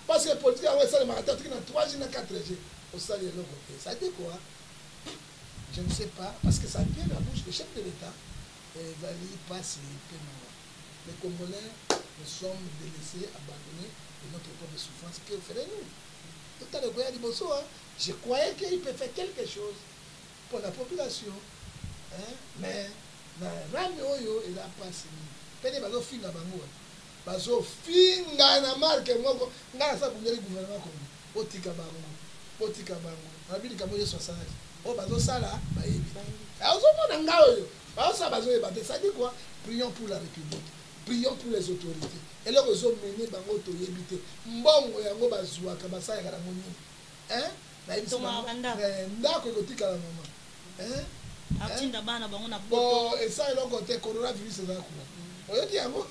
Speaker 3: Parce que les politiques ont ça, les maratons qui ont 3G, 4G. Au salaire de l'autre côté. Ça dit quoi? Je ne sais pas, parce que ça vient de la bouche du chef de l'État, et Vali passe les paiements. Les Congolais, nous sommes délaissés, abandonnés de notre propre souffrance. Que ferez-nous? Tout à l'heure, je croyais qu'il peut faire quelque chose pour la population. Mais, Ramioyo, il a passé. Pene bazo finga bango. Bazo finga na marque moko. Ngana sa kungeli gouvernement kongo. Otika bango. Rabili kamoye 60. Oh, bazo sala, baebi. Azomona ngaoyo. Bazo bazo ebate. Ça dit quoi? Prions pour la République. Prions pour les autorités. Et là, ils ont mené bango to yebite. Mbongo yango bazwa ka basaya kala ngoni. Na yebisa. Ndako ekotika la mama.
Speaker 2: Atinda bana bango na
Speaker 3: poto. Bon, et ça il a côté coronavirus za quoi. oyoki yango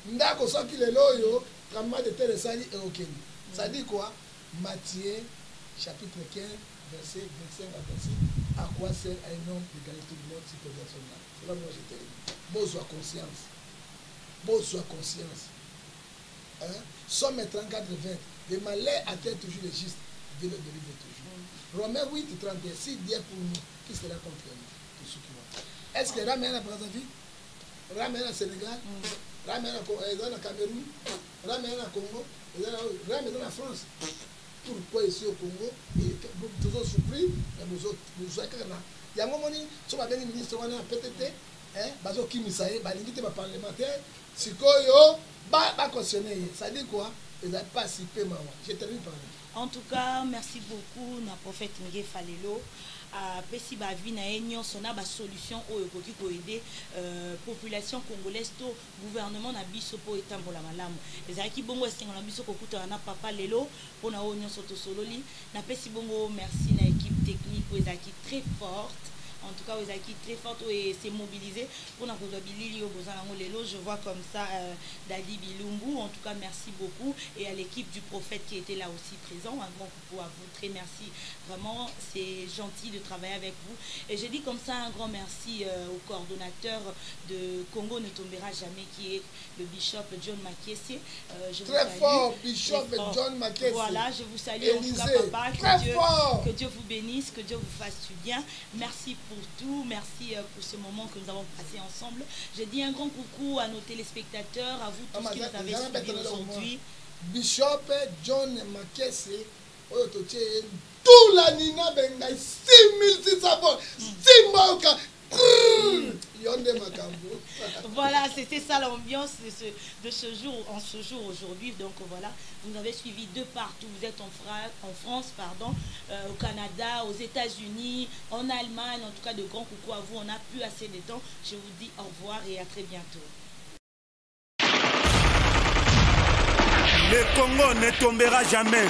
Speaker 3: ndako soki lelo oyo tremblement de terre esali eokende. Ça dit quoi? Matthieu chapitre 15 verset 25 à 26. À quoi sert un homme d'égalité du monde si personne n'a? C'est là moi je te dis. Besoin conscience. Besoin conscience. Somme 34 20. Le malheur atteint toujours les justes. Dieu le délivre toujours. Romains 8 31. Si Dieu est pour nous, qui sera contre nous? Est-ce que Ramène a Brazzaville, Ramène à Sénégal, Ramène à Cameroun, Ramène à Congo, Ramène à France? Pourquoi ici au Congo, nous avons souffert, nous avons il y a un moment où nous avons ministre PTT, bazo Kimisaye, balingi ba parlementaire, sikoyo ba cautionner. Ça dit quoi? Ils n'ont pas si peu maman. Je termine par là.
Speaker 2: En tout cas, merci beaucoup na prophète Miguel Falelo. Pesi ba vi na enyo sona ba solution oyo koki ko aider population congolaise to gouvernement na biso po etambola malamu. Ezaki bongo esengo na biso kokuta na papa lelo pona onyo soto sololi na pesi bongo merci na équipe technique ezaki très forte. En tout cas, vous avez très fort et s'est mobilisé pour nous je vois comme ça Dali Bilumbu. En tout cas, merci beaucoup. Et à l'équipe du prophète qui était là aussi présent. Un grand coucou à vous. Très merci. Vraiment, c'est gentil de travailler avec vous. Et je dis comme ça un grand merci au coordonnateur de Congo ne tombera jamais, qui est le bishop John Makese.
Speaker 3: Très fort, bishop John Makese.
Speaker 2: Voilà, je vous salue. En tout cas, papa, que Dieu vous bénisse, que Dieu vous fasse du bien. Merci pour tout, merci pour ce moment que nous avons passé ensemble. Je dis un grand coucou à nos téléspectateurs, à vous tous qui nous avez suivis aujourd'hui.
Speaker 3: Bishop John Makese, tout la Nina Benga, 6600 voix, Simboka.
Speaker 2: Voilà, c'était ça l'ambiance de ce jour, en ce jour aujourd'hui. Donc voilà, vous avez suivi de partout. Vous êtes en France, pardon, au Canada, aux États-Unis, en Allemagne. En tout cas, de grands coucou à vous. On n'a plus assez de temps. Je vous dis au revoir et à très bientôt.
Speaker 1: Le Congo ne tombera jamais.